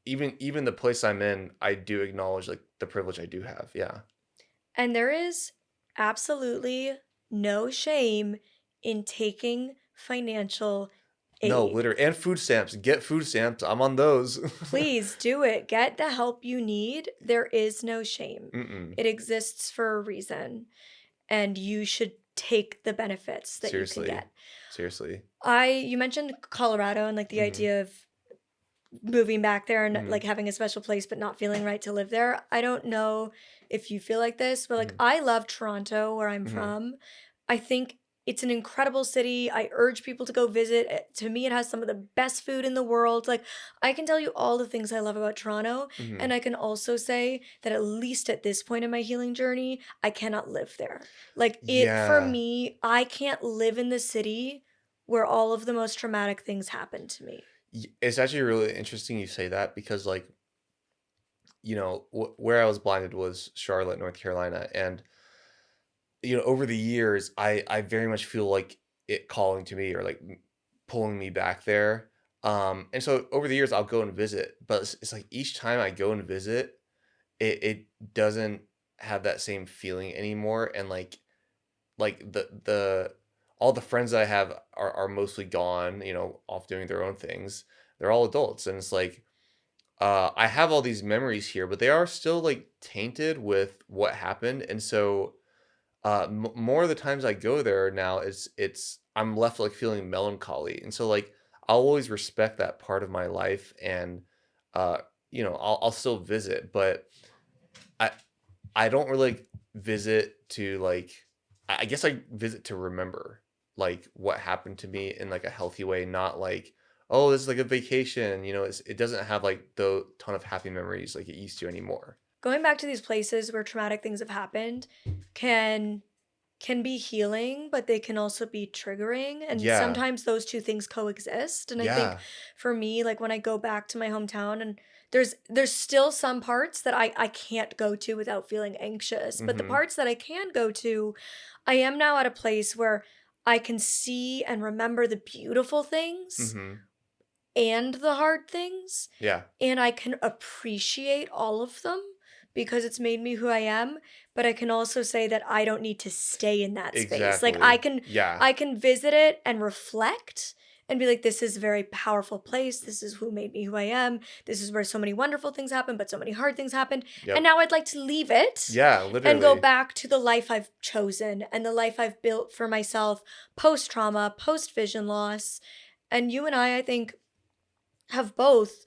even the place I'm in, I do acknowledge like the privilege I do have. Yeah. And there is absolutely no shame in taking financial No, aid. literally. And food stamps. Get food stamps. I'm on those. Please do it. Get the help you need. There is no shame. Mm-mm. It exists for a reason, and you should take the benefits that you can Seriously. get. Seriously. You mentioned Colorado and like the Mm-hmm. idea of moving back there and Mm-hmm. like having a special place but not feeling right to live there. I don't know if you feel like this, but like Mm-hmm. I love Toronto where I'm Mm-hmm. from. I think it's an incredible city. I urge people to go visit. To me, it has some of the best food in the world. Like, I can tell you all the things I love about Toronto. Mm-hmm. And I can also say that at least at this point in my healing journey, I cannot live there. Like, for Yeah. me, I can't live in the city where all of the most traumatic things happen to me. It's actually really interesting you say that because like, where I was blinded was Charlotte, North Carolina, and over the years, I very much feel like it calling to me or like pulling me back there. And so over the years, I'll go and visit, but it's like each time I go and visit, it doesn't have that same feeling anymore. And like the all the friends that I have are mostly gone, off doing their own things. They're all adults, and it's like I have all these memories here, but they are still like tainted with what happened, and so more of the times I go there now, it's I'm left like feeling melancholy, and so like I'll always respect that part of my life, and uh, I'll still visit, but I I don't really visit to like I guess I visit to remember like what happened to me in like a healthy way, not like oh this is like a vacation, it doesn't have like the ton of happy memories like it used to anymore. Going back to these places where traumatic things have happened can can be healing, but they can also be triggering, and Yeah, sometimes those two things coexist. And I think yeah, for me, like when I go back to my hometown and there's still some parts that I can't go to without feeling anxious, but the mm-hmm, parts that I can go to, I am now at a place where I can see and remember the beautiful things mm-hmm, and the hard things, yeah, and I can appreciate all of them because it's made me who I am, but I can also say that I don't need to stay in that space. Like exactly, yeah. I can visit it and reflect and be like this is a very powerful place. This is who made me who I am. This is where so many wonderful things happen, but so many hard things happened. And Yep. now I'd like to leave it Yeah, and go literally. back to the life I've chosen and the life I've built for myself post trauma, post vision loss. And you and I think have both,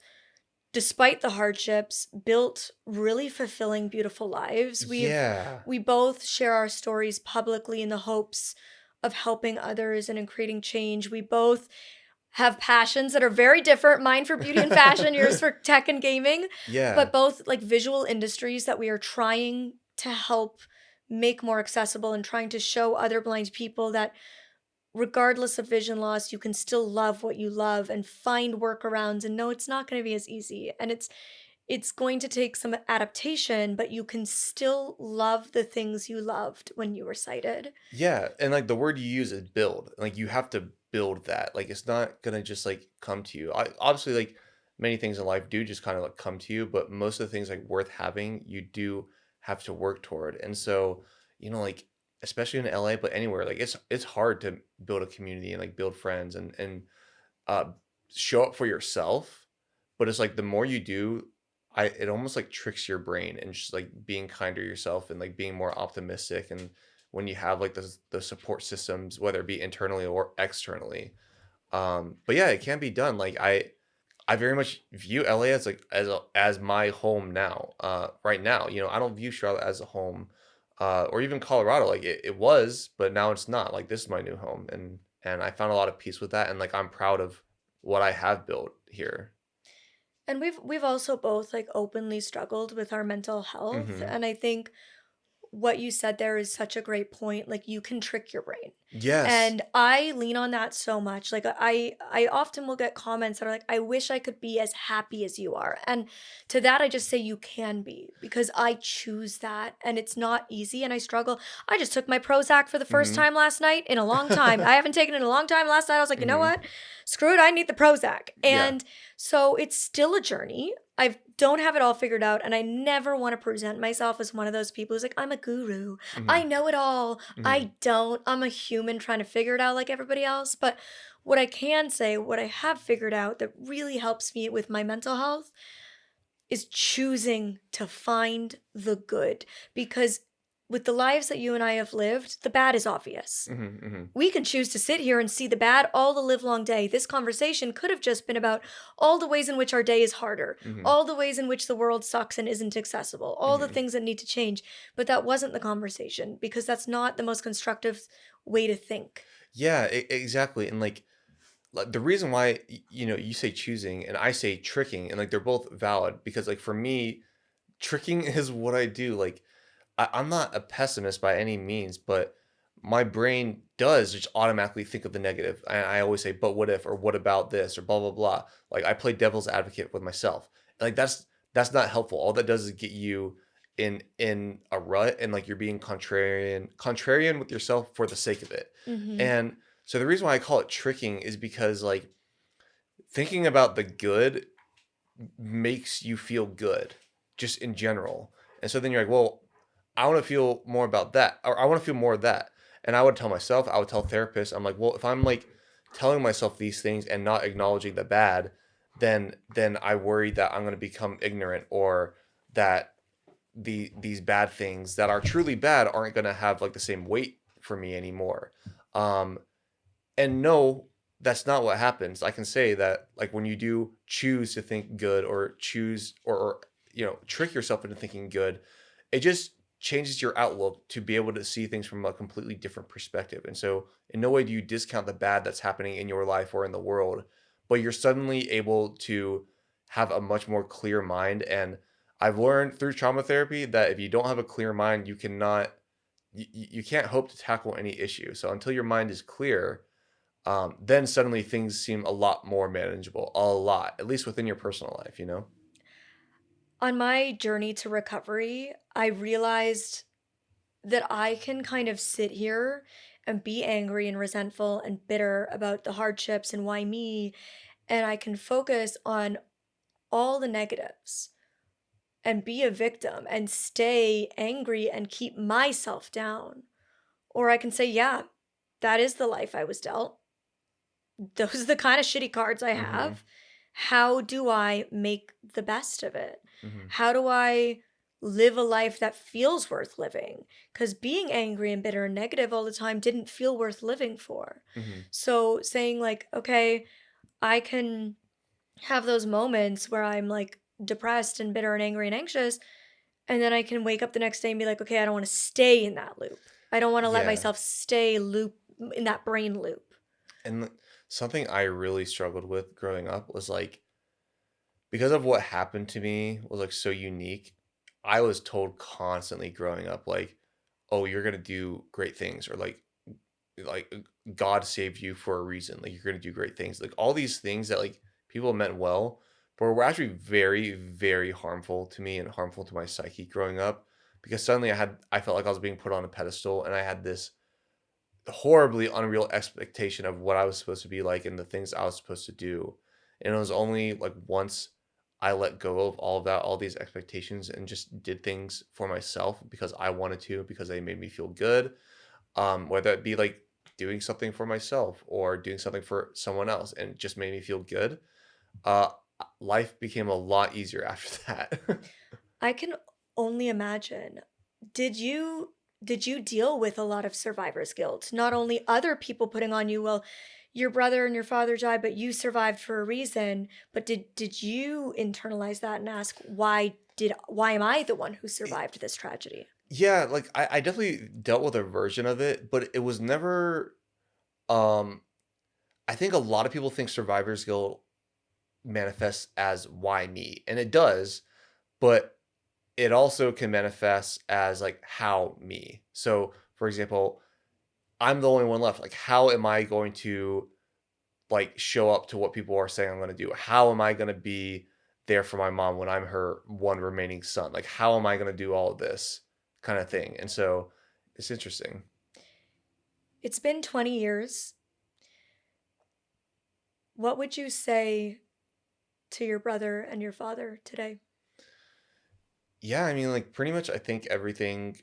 despite the hardships, built really fulfilling, beautiful lives. Yeah. We both share our stories publicly in the hopes of helping others and in creating change. We both have passions that are very different. Mine for beauty and fashion, yours for tech and gaming, Yeah. but both like visual industries that we are trying to help make more accessible and trying to show other blind people that regardless of vision loss, you can still love what you love and find workarounds and know it's not going to be as easy. And it's going to take some adaptation, but you can still love the things you loved when you were sighted. Yeah, and, like, the word you use is build, like, you have to build that, like, it's not gonna just, like, come to you. Obviously, like, many things in life do just kinda, like, come to you, but most of the things, like, worth having, you do have to work toward, and so, like, especially in LA, but anywhere, like, it's hard to build a community and, like, build friends and uh, show up for yourself, but it's like the more you do, it almost like tricks your brain and just like being kinder to yourself and like being more optimistic and when you have like the support systems, whether it be internally or externally. But yeah, it can be done. Like I very much view LA as like as my home now. Right now, I don't view Charlotte as a home, or even Colorado. Like it was, but now it's not. Like this is my new home, and I found a lot of peace with that, and like I'm proud of what I have built here. And we've also both like openly struggled with our mental health, Hmm. and I think what you said there is such a great point. Like you can trick your brain. Yes. And I lean on that so much. Like I often will get comments that are like, I wish I could be as happy as you are. And to that I just say you can be because I choose that and it's not easy and I struggle. I just took my Prozac for the first Hmm. time last night in a long time. I haven't taken it in a long time. Last night I was like, you know Hmm. what? Screw it, I need the Prozac. Yeah. And so it's still a journey. I don't have it all figured out, and I never want to present myself as one of those people who's like, I'm a guru. Hmm. I know it all. Hmm. I don't. I'm a human trying to figure it out like everybody else. But what I can say, what I have figured out that really helps me with my mental health is choosing to find the good. Because with the lives that you and I have lived, the bad is obvious. Hmm. Hmm. We can choose to sit here and see the bad all the livelong day. This conversation could have just been about all the ways in which our day is harder, Hmm. all the ways in which the world sucks and isn't accessible, all the Hmm. things that need to change. But that wasn't the conversation because that's not the most constructive way to think. Yeah, exactly. And like the reason why you say choosing and I say tricking, and like they're both valid because like for me, tricking is what I do. Like I'm not a pessimist by any means, but my brain does just automatically think of the negative. I always say, but what if, or what about this, or blah blah blah. Like I play devil's advocate with myself. Like that's not helpful. All that does is get you in a rut, and like you're being contrarian with yourself for the sake of it. Hmm. And so the reason why I call it tricking is because like thinking about the good makes you feel good just in general. And so then you're like, well, I want to feel more about that, or I want to feel more of that. And I would tell myself, I would tell therapists, I'm like, well, if I'm like telling myself these things and not acknowledging the bad, then I worry that I'm going to become ignorant, or that these bad things that are truly bad aren't going to have like the same weight for me anymore. Um, and no, that's not what happens. I can say that like when you do choose to think good, or choose or trick yourself into thinking good, it just changes your outlook to be able to see things from a completely different perspective. And so in no way do you discount the bad that's happening in your life or in the world, but you're suddenly able to have a much more clear mind. And I've learned through trauma therapy that if you don't have a clear mind, you can't hope to tackle any issue. So until your mind is clear, then suddenly things seem a lot more manageable, a lot, at least within your personal life, you know? On my journey to recovery, I realized that I can kind of sit here and be angry and resentful and bitter about the hardships and why me, and I can focus on all the negatives and be a victim and stay angry and keep myself down. Or I can say, yeah, that is the life I was dealt. Those are the kind of shitty cards I Mhm. have. How do I make the best of it? Mhm. How do I live a life that feels worth living? Because being angry and bitter and negative all the time didn't feel worth living for. Mhm. So saying, like, okay, I can have those moments where I'm like depressed and bitter and angry and anxious. And then I can wake up the next day and be like, okay, I don't want to stay in that loop. I don't want to let Yeah. myself stay loop in that brain loop. And something I really struggled with growing up was like, because of what happened to me was like so unique, I was told constantly growing up, like, oh, you're gonna do great things, or like God saved you for a reason. Like you're gonna do great things. Like all these things that like people meant well, but were actually very, very harmful to me and harmful to my psyche growing up. Because suddenly I felt like I was being put on a pedestal, and I had this horribly unreal expectation of what I was supposed to be like and the things I was supposed to do. And it was only like once I let go of all of that, all these expectations, and just did things for myself because I wanted to, because they made me feel good, whether it be like doing something for myself or doing something for someone else, and it just made me feel good. Uh, Life became a lot easier after that. I can only imagine. Did you deal with a lot of survivor's guilt? Not only other people putting on you, well, your brother and your father died, but you survived for a reason. But did you internalize that and ask why am I the one who It- survived this tragedy? yeah, like I definitely dealt with a version of it, but it was never. Um, I think a lot of people think survivor's guilt manifests as why me, and it does, but it also can manifest as like how me. So, for example, I'm the only one left. Like, how am I going to like show up to what people are saying I'm going to do? How am I going to be there for my mom when I'm her one remaining son? Like, how am I going to do all of this kind of thing? And so it's interesting. It's been 20 years. What would you say to your brother and your father today? Yeah, I mean, like, pretty much, I think everything,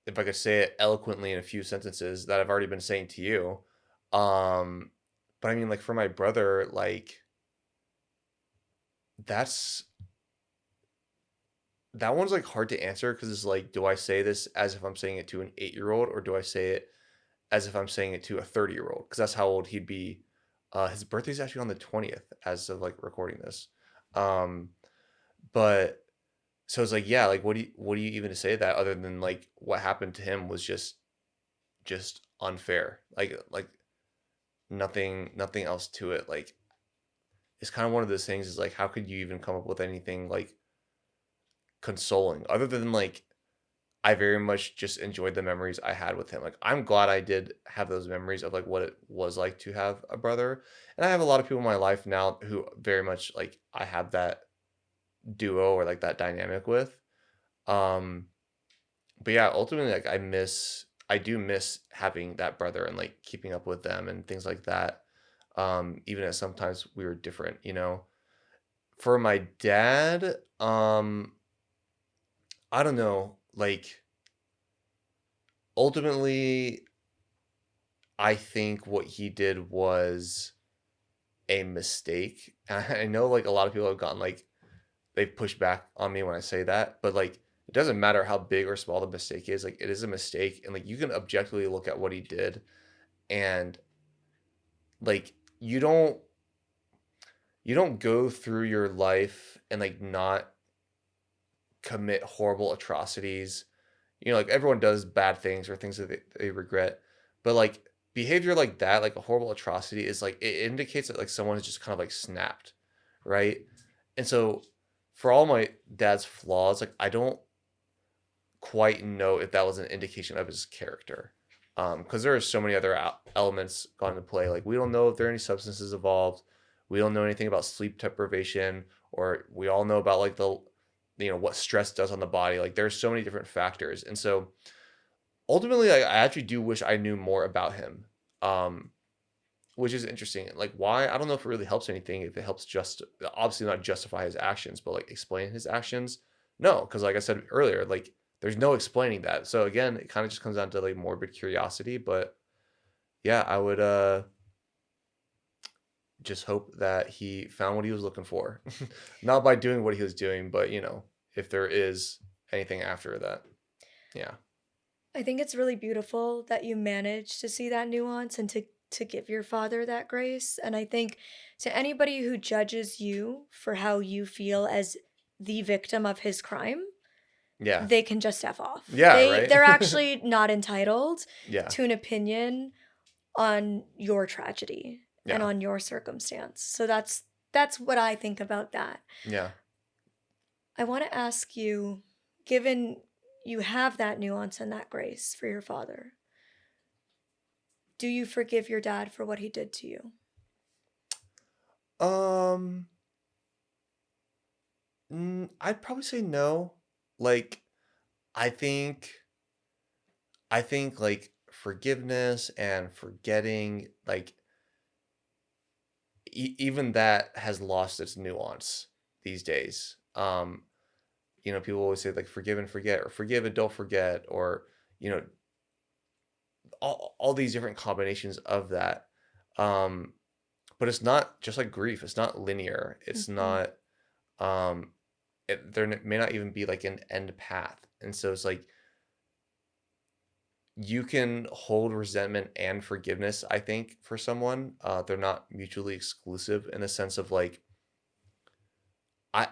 if I could say it eloquently in a few sentences, that I've already been saying to you. Um, but I mean, like, for my brother, like, that's that one's like hard to answer because it's like, do I say this as if I'm saying it to an 8-year-old or do I say it as if I'm saying it to a 30-year-old? Because that's how old he'd be. His birthday's actually on the 20th as of like recording this. Um, but so it's like, yeah, like what do you even say that other than like what happened to him was just unfair. Like nothing else to it. Like it's kind of one of those things is like how could you even come up with anything like consoling other than like I very much just enjoyed the memories I had with him. Like I'm glad I did have those memories of like what it was like to have a brother. And I have a lot of people in my life now who very much like I have that duo or like that dynamic with. Um but yeah, ultimately like I do miss having that brother and like keeping up with them and things like that. Even as sometimes we were different, you know. For my dad, I don't know, like ultimately I think what he did was a mistake. I know like a lot of people have gotten like they've pushed back on me when I say that, but like it doesn't matter how big or small the mistake is, like it is a mistake and like you can objectively look at what he did and like you don't go through your life and like not commit horrible atrocities. You know, like everyone does bad things or things that they regret, but like behavior like that, like a horrible atrocity, is like it indicates that like someone has just kind of like snapped, right? And so, for all my dad's flaws, like I don't quite know if that was an indication of his character, because there are so many other elements gone into play. Like we don't know if there are any substances involved. We don't know anything about sleep deprivation, or we all know about like the what stress does on the body. Like there's so many different factors, and so ultimately, I actually do wish I knew more about him, um, which is interesting. Like why? I don't know if it really helps anything. If it helps just obviously not justify his actions, but like explain his actions. No, because like I said earlier, like there's no explaining that. So again, it kind of just comes down to like morbid curiosity. But yeah, I would just hope that he found what he was looking for, not by doing what he was doing, but if there is anything after that. Yeah. I think it's really beautiful that you managed to see that nuance and to give your father that grace. And I think to anybody who judges you for how you feel as the victim of his crime, Yeah. they can just F off. Yeah. They Right. they're actually not entitled Yeah. to an opinion on your tragedy and Yeah. on your circumstance. So that's what I think about that. Yeah. I want to ask you, given you have that nuance and that grace for your father, do you forgive your dad for what he did to you? Um, I'd probably say no. Like, I think, like forgiveness and forgetting, like, even that has lost its nuance these days. People always say like forgive and forget, or forgive and don't forget, or you know, all these different combinations of that. Um, but it's not just like grief. It's not linear. It's Mhm. not. Um, there may not even be like an end path, and so it's like you can hold resentment and forgiveness, I think, for someone. They're not mutually exclusive in the sense of like, I,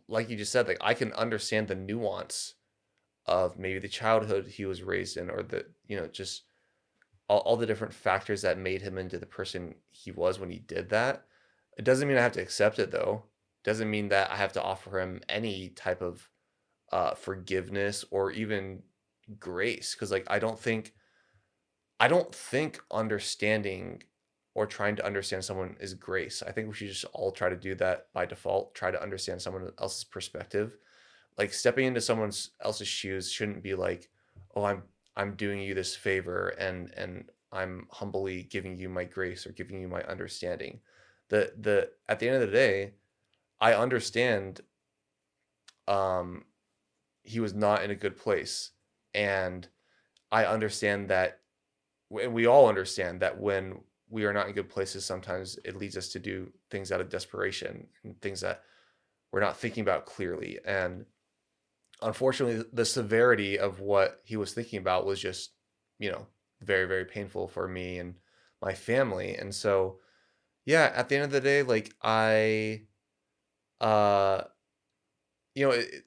like you just said, like I can understand the nuance of maybe the childhood he was raised in, or the, just all the different factors that made him into the person he was when he did that. It doesn't mean I have to accept it though. Doesn't mean that I have to offer him any type of forgiveness or even grace, because like I don't think understanding or trying to understand someone is grace. I think we should just all try to do that by default, try to understand someone else's perspective. Like stepping into someone else's shoes shouldn't be like, "Oh, I'm doing you this favor and I'm humbly giving you my grace or giving you my understanding." The At the end of the day, I understand um he was not in a good place, and I understand that, and we all understand that when we are not in good places, sometimes it leads us to do things out of desperation and things that we're not thinking about clearly. And unfortunately, the severity of what he was thinking about was just, very, very painful for me and my family. And so, yeah, at the end of the day, like uh,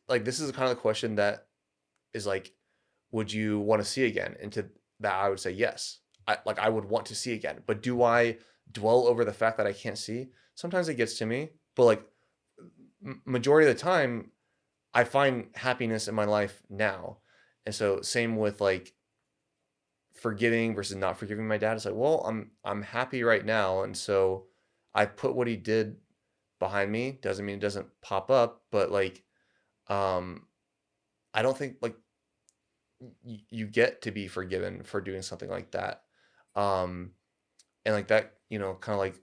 like this is kind of the question that is like, would you want to see again? And to that, I would say yes. I would want to see again. But do I dwell over the fact that I can't see? Sometimes it gets to me, but like majority of the time, I find happiness in my life now. And so same with like forgiving versus not forgiving my dad. It's like, well, I'm happy right now, and so I put what he did behind me. Doesn't mean it doesn't pop up, but like um I don't think like you get to be forgiven for doing something like that. Um and like that, kind of like,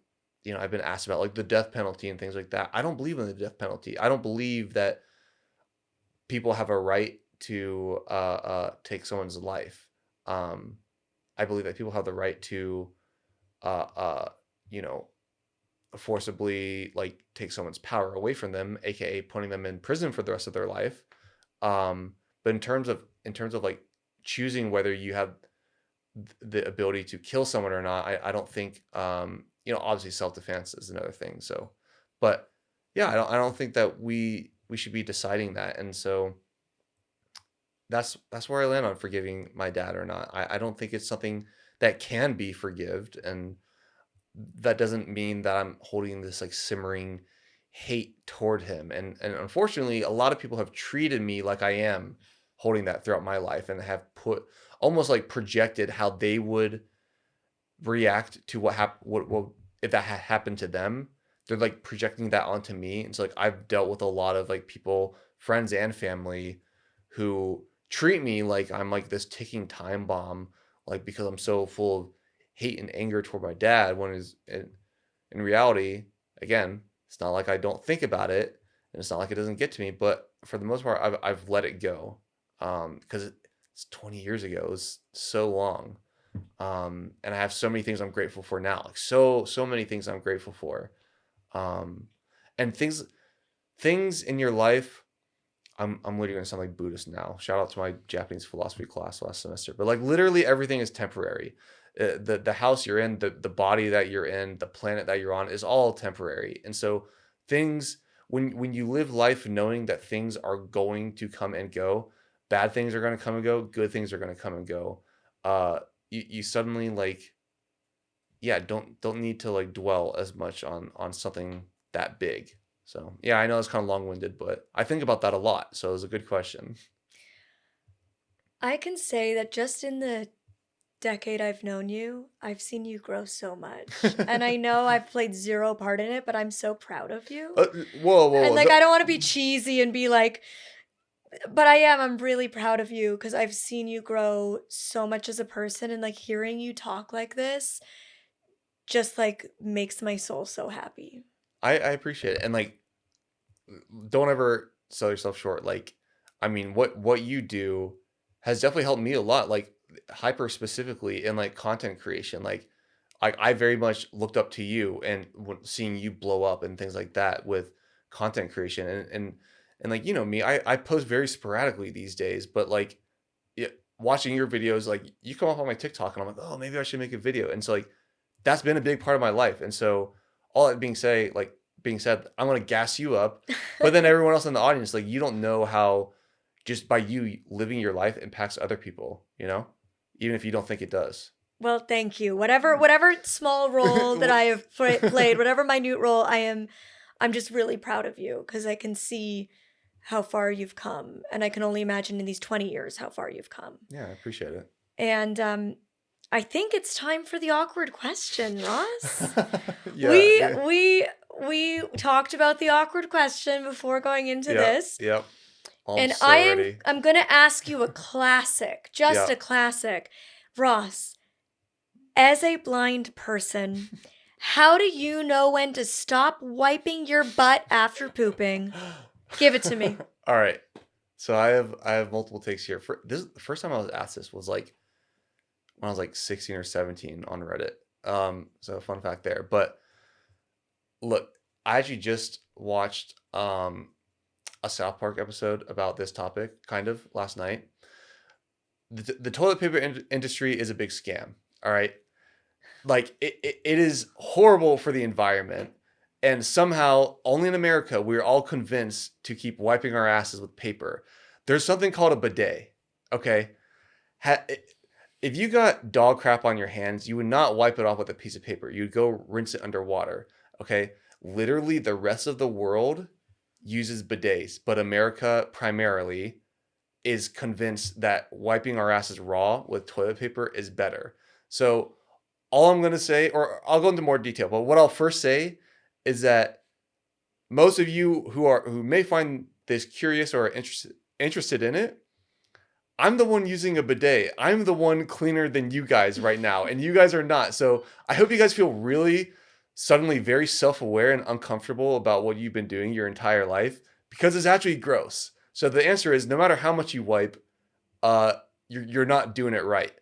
I've been asked about like the death penalty and things like that. I don't believe in the death penalty. I don't believe that people have a right to take someone's life. Um, I believe that people have the right to, uh, uh, you know, forcibly like take someone's power away from them, aka putting them in prison for the rest of their life. Um, but in terms of like choosing whether you have the ability to kill someone or not, I don't think, obviously self defense is another thing. So, but yeah, I don't think that we should be deciding that. And so that's where I land on forgiving my dad or not. I don't think it's something that can be forgived, and that doesn't mean that I'm holding this like simmering hate toward him. And unfortunately, a lot of people have treated me like I am holding that throughout my life, and have put almost like projected how they would react to what happened, what if that had happened to them. They're like projecting that onto me. And so like I've dealt with a lot of like people, friends and family, who treat me like I'm like this ticking time bomb, like because I'm so full of hate and anger toward my dad, when is in reality, again, it's not like I don't think about it, and it's not like it doesn't get to me, but for the most part, I've let it go, because it's 20 years ago. It was so long. And I have so many things I'm grateful for now, like so many things I'm grateful for. Um, and things in your life. I'm literally gonna sound like Buddhist now. Shout out to my Japanese philosophy class last semester. But like literally everything is temporary. The house you're in, the body that you're in, the planet that you're on is all temporary. And so things, when you live life knowing that things are going to come and go, bad things are gonna come and go, good things are gonna come and go. You suddenly like, yeah, don't need to like dwell as much on something that big. So yeah, I know it's kind of long winded, but I think about that a lot. So it was a good question. I can say that just in the decade I've known you, I've seen you grow so much. And I know I've played zero part in it, but I'm so proud of you. Whoa, whoa, And whoa. like, No, I don't want to be cheesy and be like, but I am. I'm really proud of you because I've seen you grow so much as a person. And like, hearing you talk like this just like makes my soul so happy. I appreciate it, and like, don't ever sell yourself short. Like, I mean, what you do has definitely helped me a lot. Like, hyper specifically in like content creation. Like, I very much looked up to you, and seeing you blow up and things like that with content creation, and like, me, I post very sporadically these days, but like, yeah, watching your videos, like you come up on my TikTok and I'm like, oh, maybe I should make a video. And so like that's been a big part of my life. And so all that being said, I'm gonna gas you up, but then everyone else in the audience, like you don't know how just by you living your life impacts other people, you know, even if you don't think it does. Well, thank you. Whatever small role that I have played, whatever minute role I'm just really proud of you because I can see how far you've come, and I can only imagine in these 20 years how far you've come. Yeah, I appreciate it. And I think it's time for the awkward question, Ross. Yeah, we yeah. we talked about the awkward question before going into this. Yep. Oh, I'm And so ready. I'm going to ask you a classic, just Yeah. a classic. Ross, as a blind person, how do you know when to stop wiping your butt after pooping? Give it to me. All right. So I have multiple takes here. The first time I was asked this was like when I was like 16 or 17 on Reddit. So fun fact there. But look, I actually just watched a South Park episode about this topic kind of last night. The toilet paper industry is a big scam. All right. Like it is horrible for the environment. And somehow, only in America, we're all convinced to keep wiping our asses with paper. There's something called a bidet. Okay. If you got dog crap on your hands, you would not wipe it off with a piece of paper. You'd go rinse it underwater. Okay. Literally, the rest of the world uses bidets, but America primarily is convinced that wiping our asses raw with toilet paper is better. So, all I'm going to say, or I'll go into more detail, but what I'll first say is that most of you who may find this curious or interested in it, I'm the one using a bidet. I'm the one cleaner than you guys right now, and you guys are not. So I hope you guys feel really suddenly very self-aware and uncomfortable about what you've been doing your entire life because it's actually gross. So the answer is no matter how much you wipe, you're not doing it right.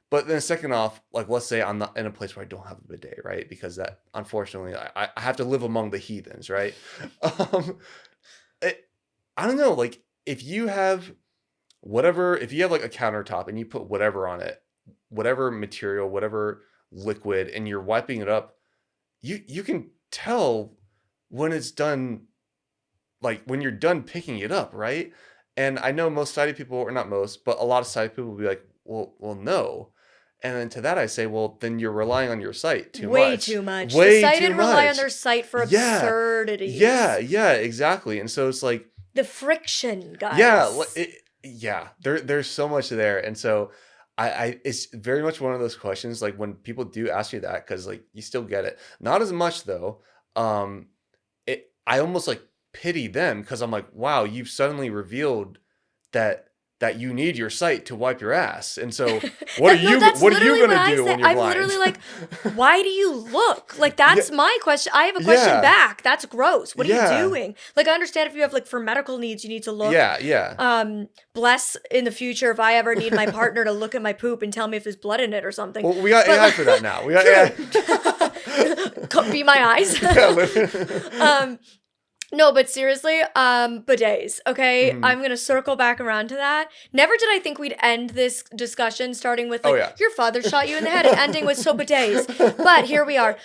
But then second off, like let's say I'm not in a place where I don't have a bidet, right? Because that unfortunately I have to live among the heathens, right? Um, I don't know, like if you have like a countertop and you put whatever on it, whatever material, whatever liquid, and you're wiping it up, you can tell when it's done, like when you're done picking it up, right? And I know most sighted people, or not most, but a lot of sighted people will be like, well, no. And then to that I say, well, then you're relying on your sight too Way much. too much. Way The sighted too rely on much. their sight for Yeah. absurdities. Yeah, exactly. And so it's like, The friction, guys. yeah, there's so much there. And so it's very much one of those questions, like when people do ask you that, because like you still get it. Not as much though. I almost like pity them because I'm like, wow, you've suddenly revealed that you need your sight to wipe your ass. And so what are you gonna do when you're I'm blind? literally like, why do you look? Like that's Yeah. my question. I have a question Yeah. back. That's gross. What are Yeah. you doing? Like I understand if you have like for medical needs, you need to look. Yeah. Bless in the future if I ever need my partner to look at my poop and tell me if there's blood in it or something. Well, we got But, AI like, for that now. We got AI. Be my eyes. Yeah, literally. No, but seriously, bidets, okay? Mhm. I'm gonna circle back around to that. Never did I think we'd end this discussion starting with like, Oh, yeah. your father shot you in the head and ending with so bidets. But here we are.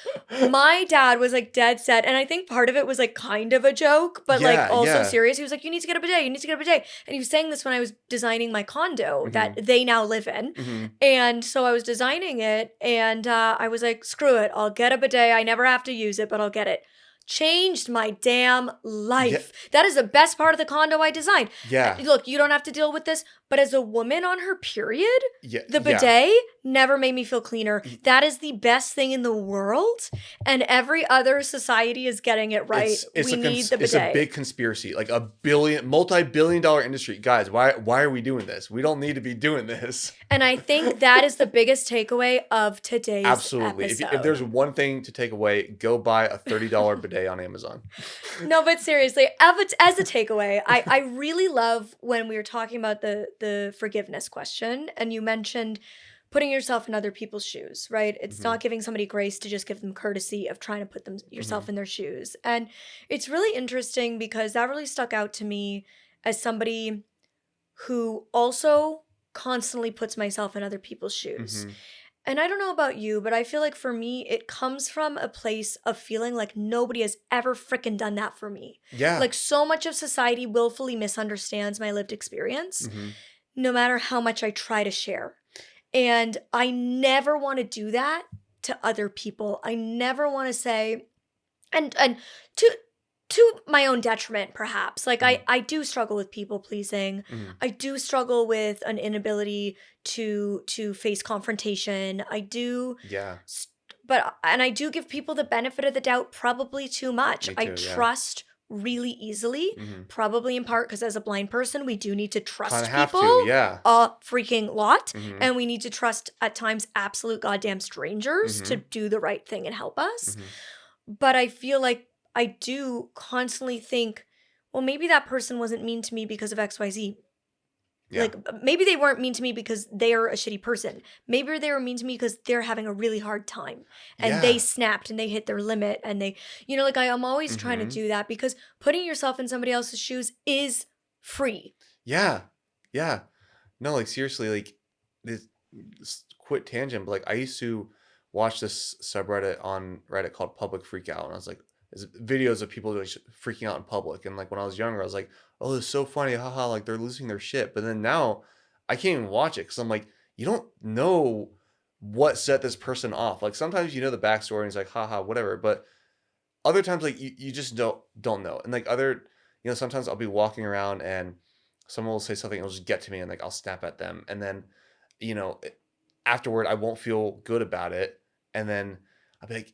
My dad was like dead set, and I think part of it was like kind of a joke, but like Yeah, also yeah. serious. He was like, you need to get a bidet, you need to get a bidet. And he was saying this when I was designing my condo that they now live in. Mhm. And so I was designing it, and I was like, screw it, I'll get a bidet. I never have to use it, but I'll get it. Changed my damn life. Yeah. That is the best part of the condo I designed. Yeah. Look, you don't have to deal with this, but as a woman on her period, Yeah. the yeah. bidet never made me feel cleaner. That is the best thing in the world, and every other society is getting it right. We need the bidet. It's a big conspiracy, like a multi-billion-dollar industry. Guys, why are we doing this? We don't need to be doing this. And I think that is the biggest takeaway of today's Absolutely. If episode. there's one thing to take away, go buy a $30 bidet on Amazon. No, but seriously, as a takeaway, I really love when we were talking about the forgiveness question, and you mentioned putting yourself in other people's shoes, right? It's not giving somebody grace to just give them courtesy of trying to put yourself in their shoes. And it's really interesting because that really stuck out to me as somebody who also constantly puts myself in other people's shoes. Mhm. And I don't know about you, but I feel like for me, it comes from a place of feeling like nobody has ever frickin' done that for me. Yeah. Like so much of society willfully misunderstands my lived experience, Mhm. no matter how much I try to share. And I never want to do that to other people. I never want to say, and to my own detriment perhaps, like Mhm. I do struggle with people pleasing. Mhm. I do struggle with an inability to face confrontation. Yeah. S- but and I do give people the benefit of the doubt probably too much. Me I too, yeah. trust really easily, Mhm. probably in part because as a blind person we do need to Kinda trust have people to, yeah. a freaking lot, Mhm. and we need to trust at times absolute goddamn strangers to Mhm. do the right thing and help us. Mhm. But I feel like I do constantly think, well, maybe that person wasn't mean to me because of XYZ. Yeah. Like, maybe they weren't mean to me because they're a shitty person. Maybe they were mean to me because they're having a really hard time and they Yeah. snapped and they hit their limit and they, like I am always trying to Mhm. do that because putting yourself in somebody else's shoes is free. Yeah. Yeah. No, like, seriously, like, this quick tangent, but, like, I used to watch this subreddit on Reddit called Public Freakout, and I was like, there's videos of people just freaking out in public, and, like, when I was younger, I was like, "Oh, it's so funny, haha," like, they're losing their shit, but then now, I can't even watch it because 'cause I'm like, you don't know what set this person off, like, sometimes you know the backstory, and it's like, haha, whatever, but other times, like, you just don't know, and, like, sometimes I'll be walking around and someone will say something, it'll just get to me, and, like, I'll snap at them, and then, you know, afterward, I won't feel good about it, and then I'll be like,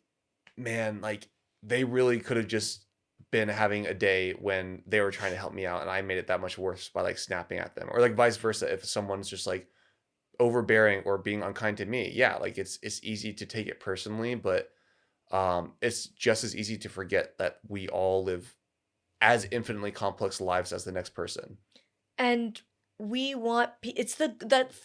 "Man, like, they really could have just been having a day when they were trying to help me out, and I made it that much worse by, like, snapping at them," or, like, vice versa, if someone's just, like, overbearing or being unkind to me, yeah, like, it's easy to take it personally, but, it's just as easy to forget that we all live as infinitely complex lives as the next person. And we want it's the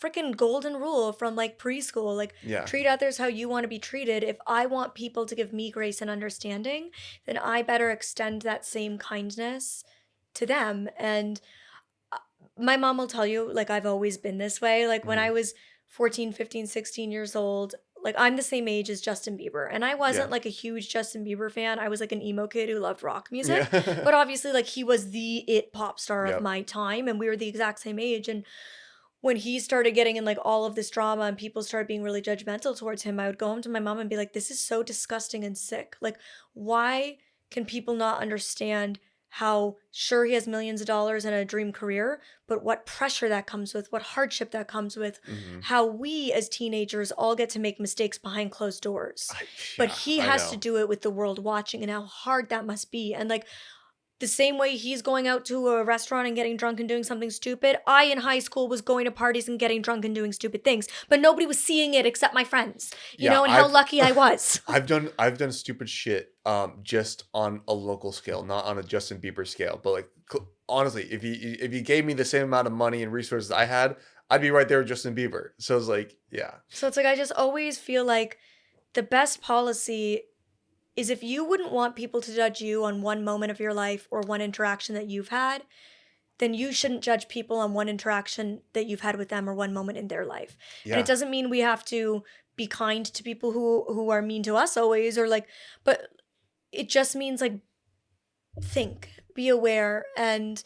freaking golden rule from like preschool, like Yeah. treat others how you want to be treated. If I want people to give me grace and understanding, then I better extend that same kindness to them. And uh, my mom will tell you, like, I've always been this way. Like, when I Mhm. was 14, 15, 16 years old, like, I'm the same age as Justin Bieber. And I wasn't Yeah. like a huge Justin Bieber fan. I was like an emo kid who loved rock music. Yeah. But obviously, like, he was the it pop star of Yep. my time. And we were the exact same age. And when he started getting in like all of this drama and people started being really judgmental towards him, I would go home to my mom and be like, this is so disgusting and sick. Like, why can people not understand how sure he has millions of dollars and a dream career, but what pressure that comes with, what hardship that comes with, Mhm. how we as teenagers all get to make mistakes behind closed doors. I But yeah, he I has to know. do it with the world watching and how hard that must be. And like, the same way he's going out to a restaurant and getting drunk and doing something stupid, I in high school was going to parties and getting drunk and doing stupid things, but nobody was seeing it except my friends, Yeah, and how lucky I was. I've done stupid shit, just on a local scale, not on a Justin Bieber scale, but, like, honestly, if you gave me the same amount of money and resources I had, I'd be right there with Justin Bieber. So it's like, yeah. So it's like I just always feel like the best policy is if you wouldn't want people to judge you on one moment of your life or one interaction that you've had, then you shouldn't judge people on one interaction that you've had with them or one moment in their life. And it Yeah. doesn't mean we have to be kind to people who are mean to us always or like, but it just means like think, be aware, and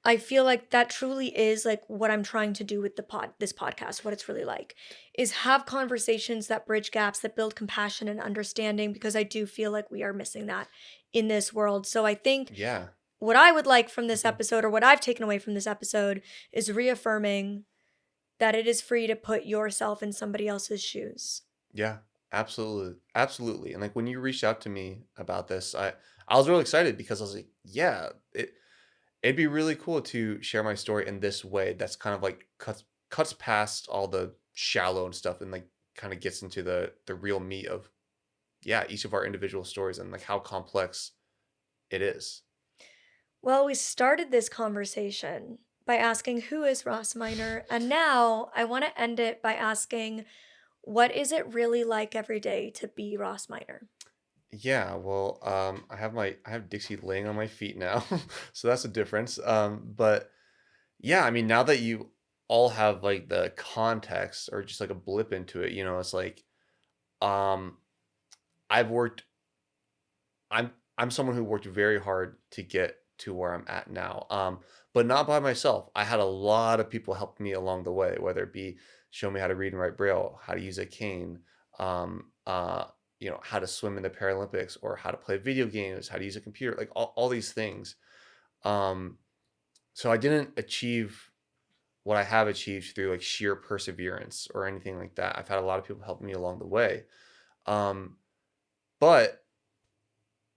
I feel like that truly is like what I'm trying to do with this podcast, what it's really like is have conversations that bridge gaps, that build compassion and understanding, because I do feel like we are missing that in this world. So I think Yeah. what I would like from this Mhm. episode, or what I've taken away from this episode, is reaffirming that it is free to put yourself in somebody else's shoes. Yeah. Absolutely. Absolutely. And, like, when you reached out to me about this, I was really excited because I was like, yeah, it'd be really cool to share my story in this way that's kind of, like, cuts past all the shallow and stuff and, like, kinda gets into the real meat of, yeah, each of our individual stories and, like, how complex it is. Well, we started this conversation by asking who is Ross Minor, and now I want to end it by asking what is it really like every day to be Ross Minor? Yeah, well, I have Dixie laying on my feet now, so that's a difference. But yeah, I mean, now that all have like the context or just like a blip into it. You know, it's like um I've worked I'm someone who worked very hard to get to where I'm at now. But not by myself. I had a lot of people help me along the way, whether it be show me how to read and write braille, how to use a cane, um, uh, how to swim in the Paralympics, or how to play video games, how to use a computer, like all these things. Um, so I didn't achieve what I have achieved through like sheer perseverance or anything like that. I've had a lot of people help me along the way. Um, but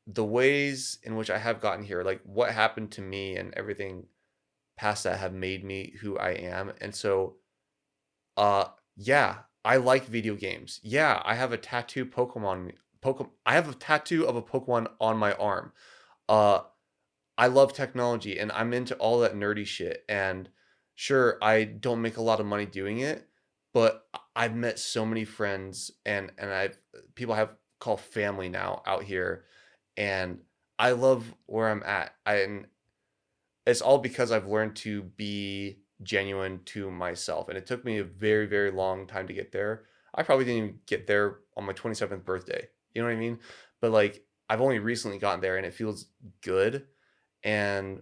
the ways in which I have gotten here, like what happened to me and everything past that have made me who I am. And so, uh, yeah, I like video games. Yeah, I have a tattoo Pokemon. I have a tattoo of a Pokemon on my arm. Uh, I love technology and I'm into all that nerdy shit. And sure, I don't make a lot of money doing it, but I've met so many friends and I've people I have call family now out here, and I love where I'm at. And it's all because I've learned to be genuine to myself, and it took me a very, very long time to get there. I probably didn't even get there on my 27th birthday. You know what I mean? But like I've only recently gotten there and it feels good, and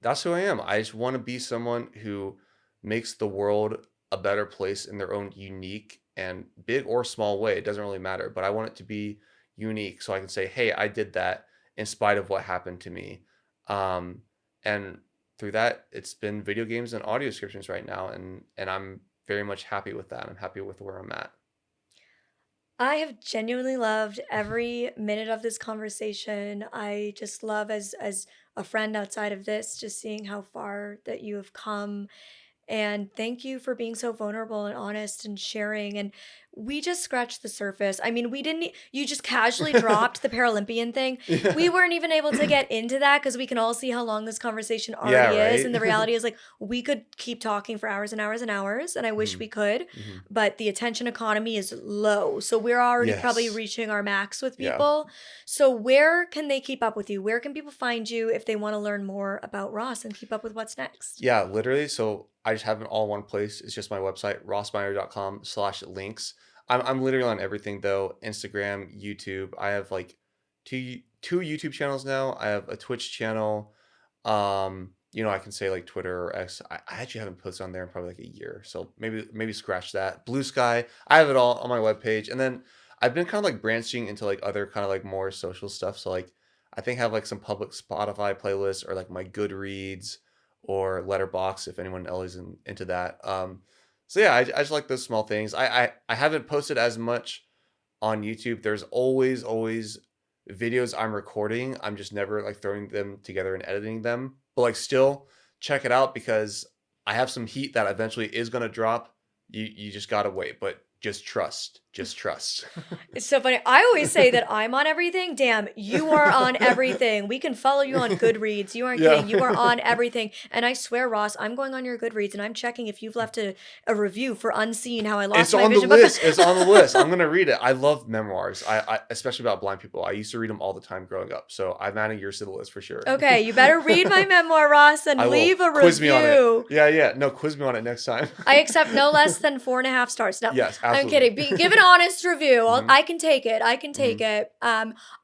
that's who I am. I just want to be someone who makes the world a better place in their own unique and big or small way. It doesn't really matter, but I want it to be unique so I can say, "Hey, I did that in spite of what happened to me." Um, and through that, it's been video games and audio descriptions right now, and I'm very much happy with that. I'm happy with where I'm at. I have genuinely loved every minute of this conversation. I just love as a friend outside of this, just seeing how far that you have come. And thank you for being so vulnerable and honest and sharing. And we just scratched the surface. I mean, we didn't, you just casually dropped the Paralympian thing. We Yeah. weren't even able to get into that because we can all see how long this conversation Yeah, already is. right? And the reality is, like, we could keep talking for hours and hours and hours. And I wish Mhm, we could, mhm. but the attention economy is low. So we're already probably Yes. reaching our max with Yeah. people. So where can they keep up with you? Where can people find you if they want to learn more about Ross and keep up with what's next? Yeah, literally. So I just have it all in one place. It's just my website, rossmeyer.com/links. I'm literally on everything though. Instagram, YouTube. I have like two YouTube channels now. I have a Twitch channel. I can say like Twitter or X. I actually haven't posted on there in probably like a year. So maybe scratch that. Blue Sky. I have it all on my webpage. And then I've been kind of like branching into like other kind of like more social stuff. So like I think I have like some public Spotify playlists or like my Goodreads or letterbox if anyone else is into that. So yeah, I just like those small things. I haven't posted as much on YouTube. There's always videos I'm recording. I'm just never like throwing them together and editing them. But like still check it out because I have some heat that eventually is gonna drop. You just gotta wait, but just trust. Just trust. It's so funny. I always say that I'm on everything. Damn, you are on everything. We can follow you on Goodreads. You aren't Yeah. kidding. You are on everything. And I swear, Ross, I'm going on your Goodreads and I'm checking if you've left a review for Unseen, How I It's Lost My on the Vision Book. list. It's on the list. I'm gonna read it. I love memoirs. I especially about blind people. I used to read them all the time growing up. So I'm adding yours to the list for sure. Okay, you better read my memoir, Ross, and I will. leave a Quiz me on it. review. Yeah, yeah. No, quiz me on it next time. I accept no less than 4.5 stars. No, Yes, I'm absolutely. kidding. Give an honest review. Hmm. I can take it. I can take Hmm. it.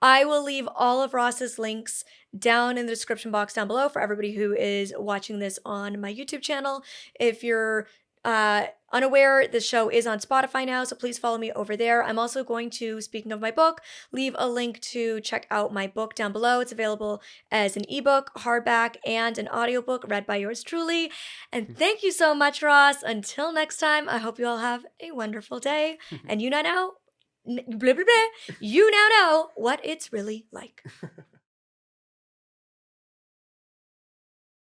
I will leave all of Ross's links down in the description box down below for everybody who is watching this on my YouTube channel. If you're unaware, the show is on Spotify now, so please follow me over there. I'm also going to, speaking of my book, leave a link to check out my book down below. It's available as an ebook, hardback, and an audiobook read by yours truly. And thank you so much, Ross. Until next time, I hope you all have a wonderful day. And you now know, blah, blah, blah, you now know what it's really like.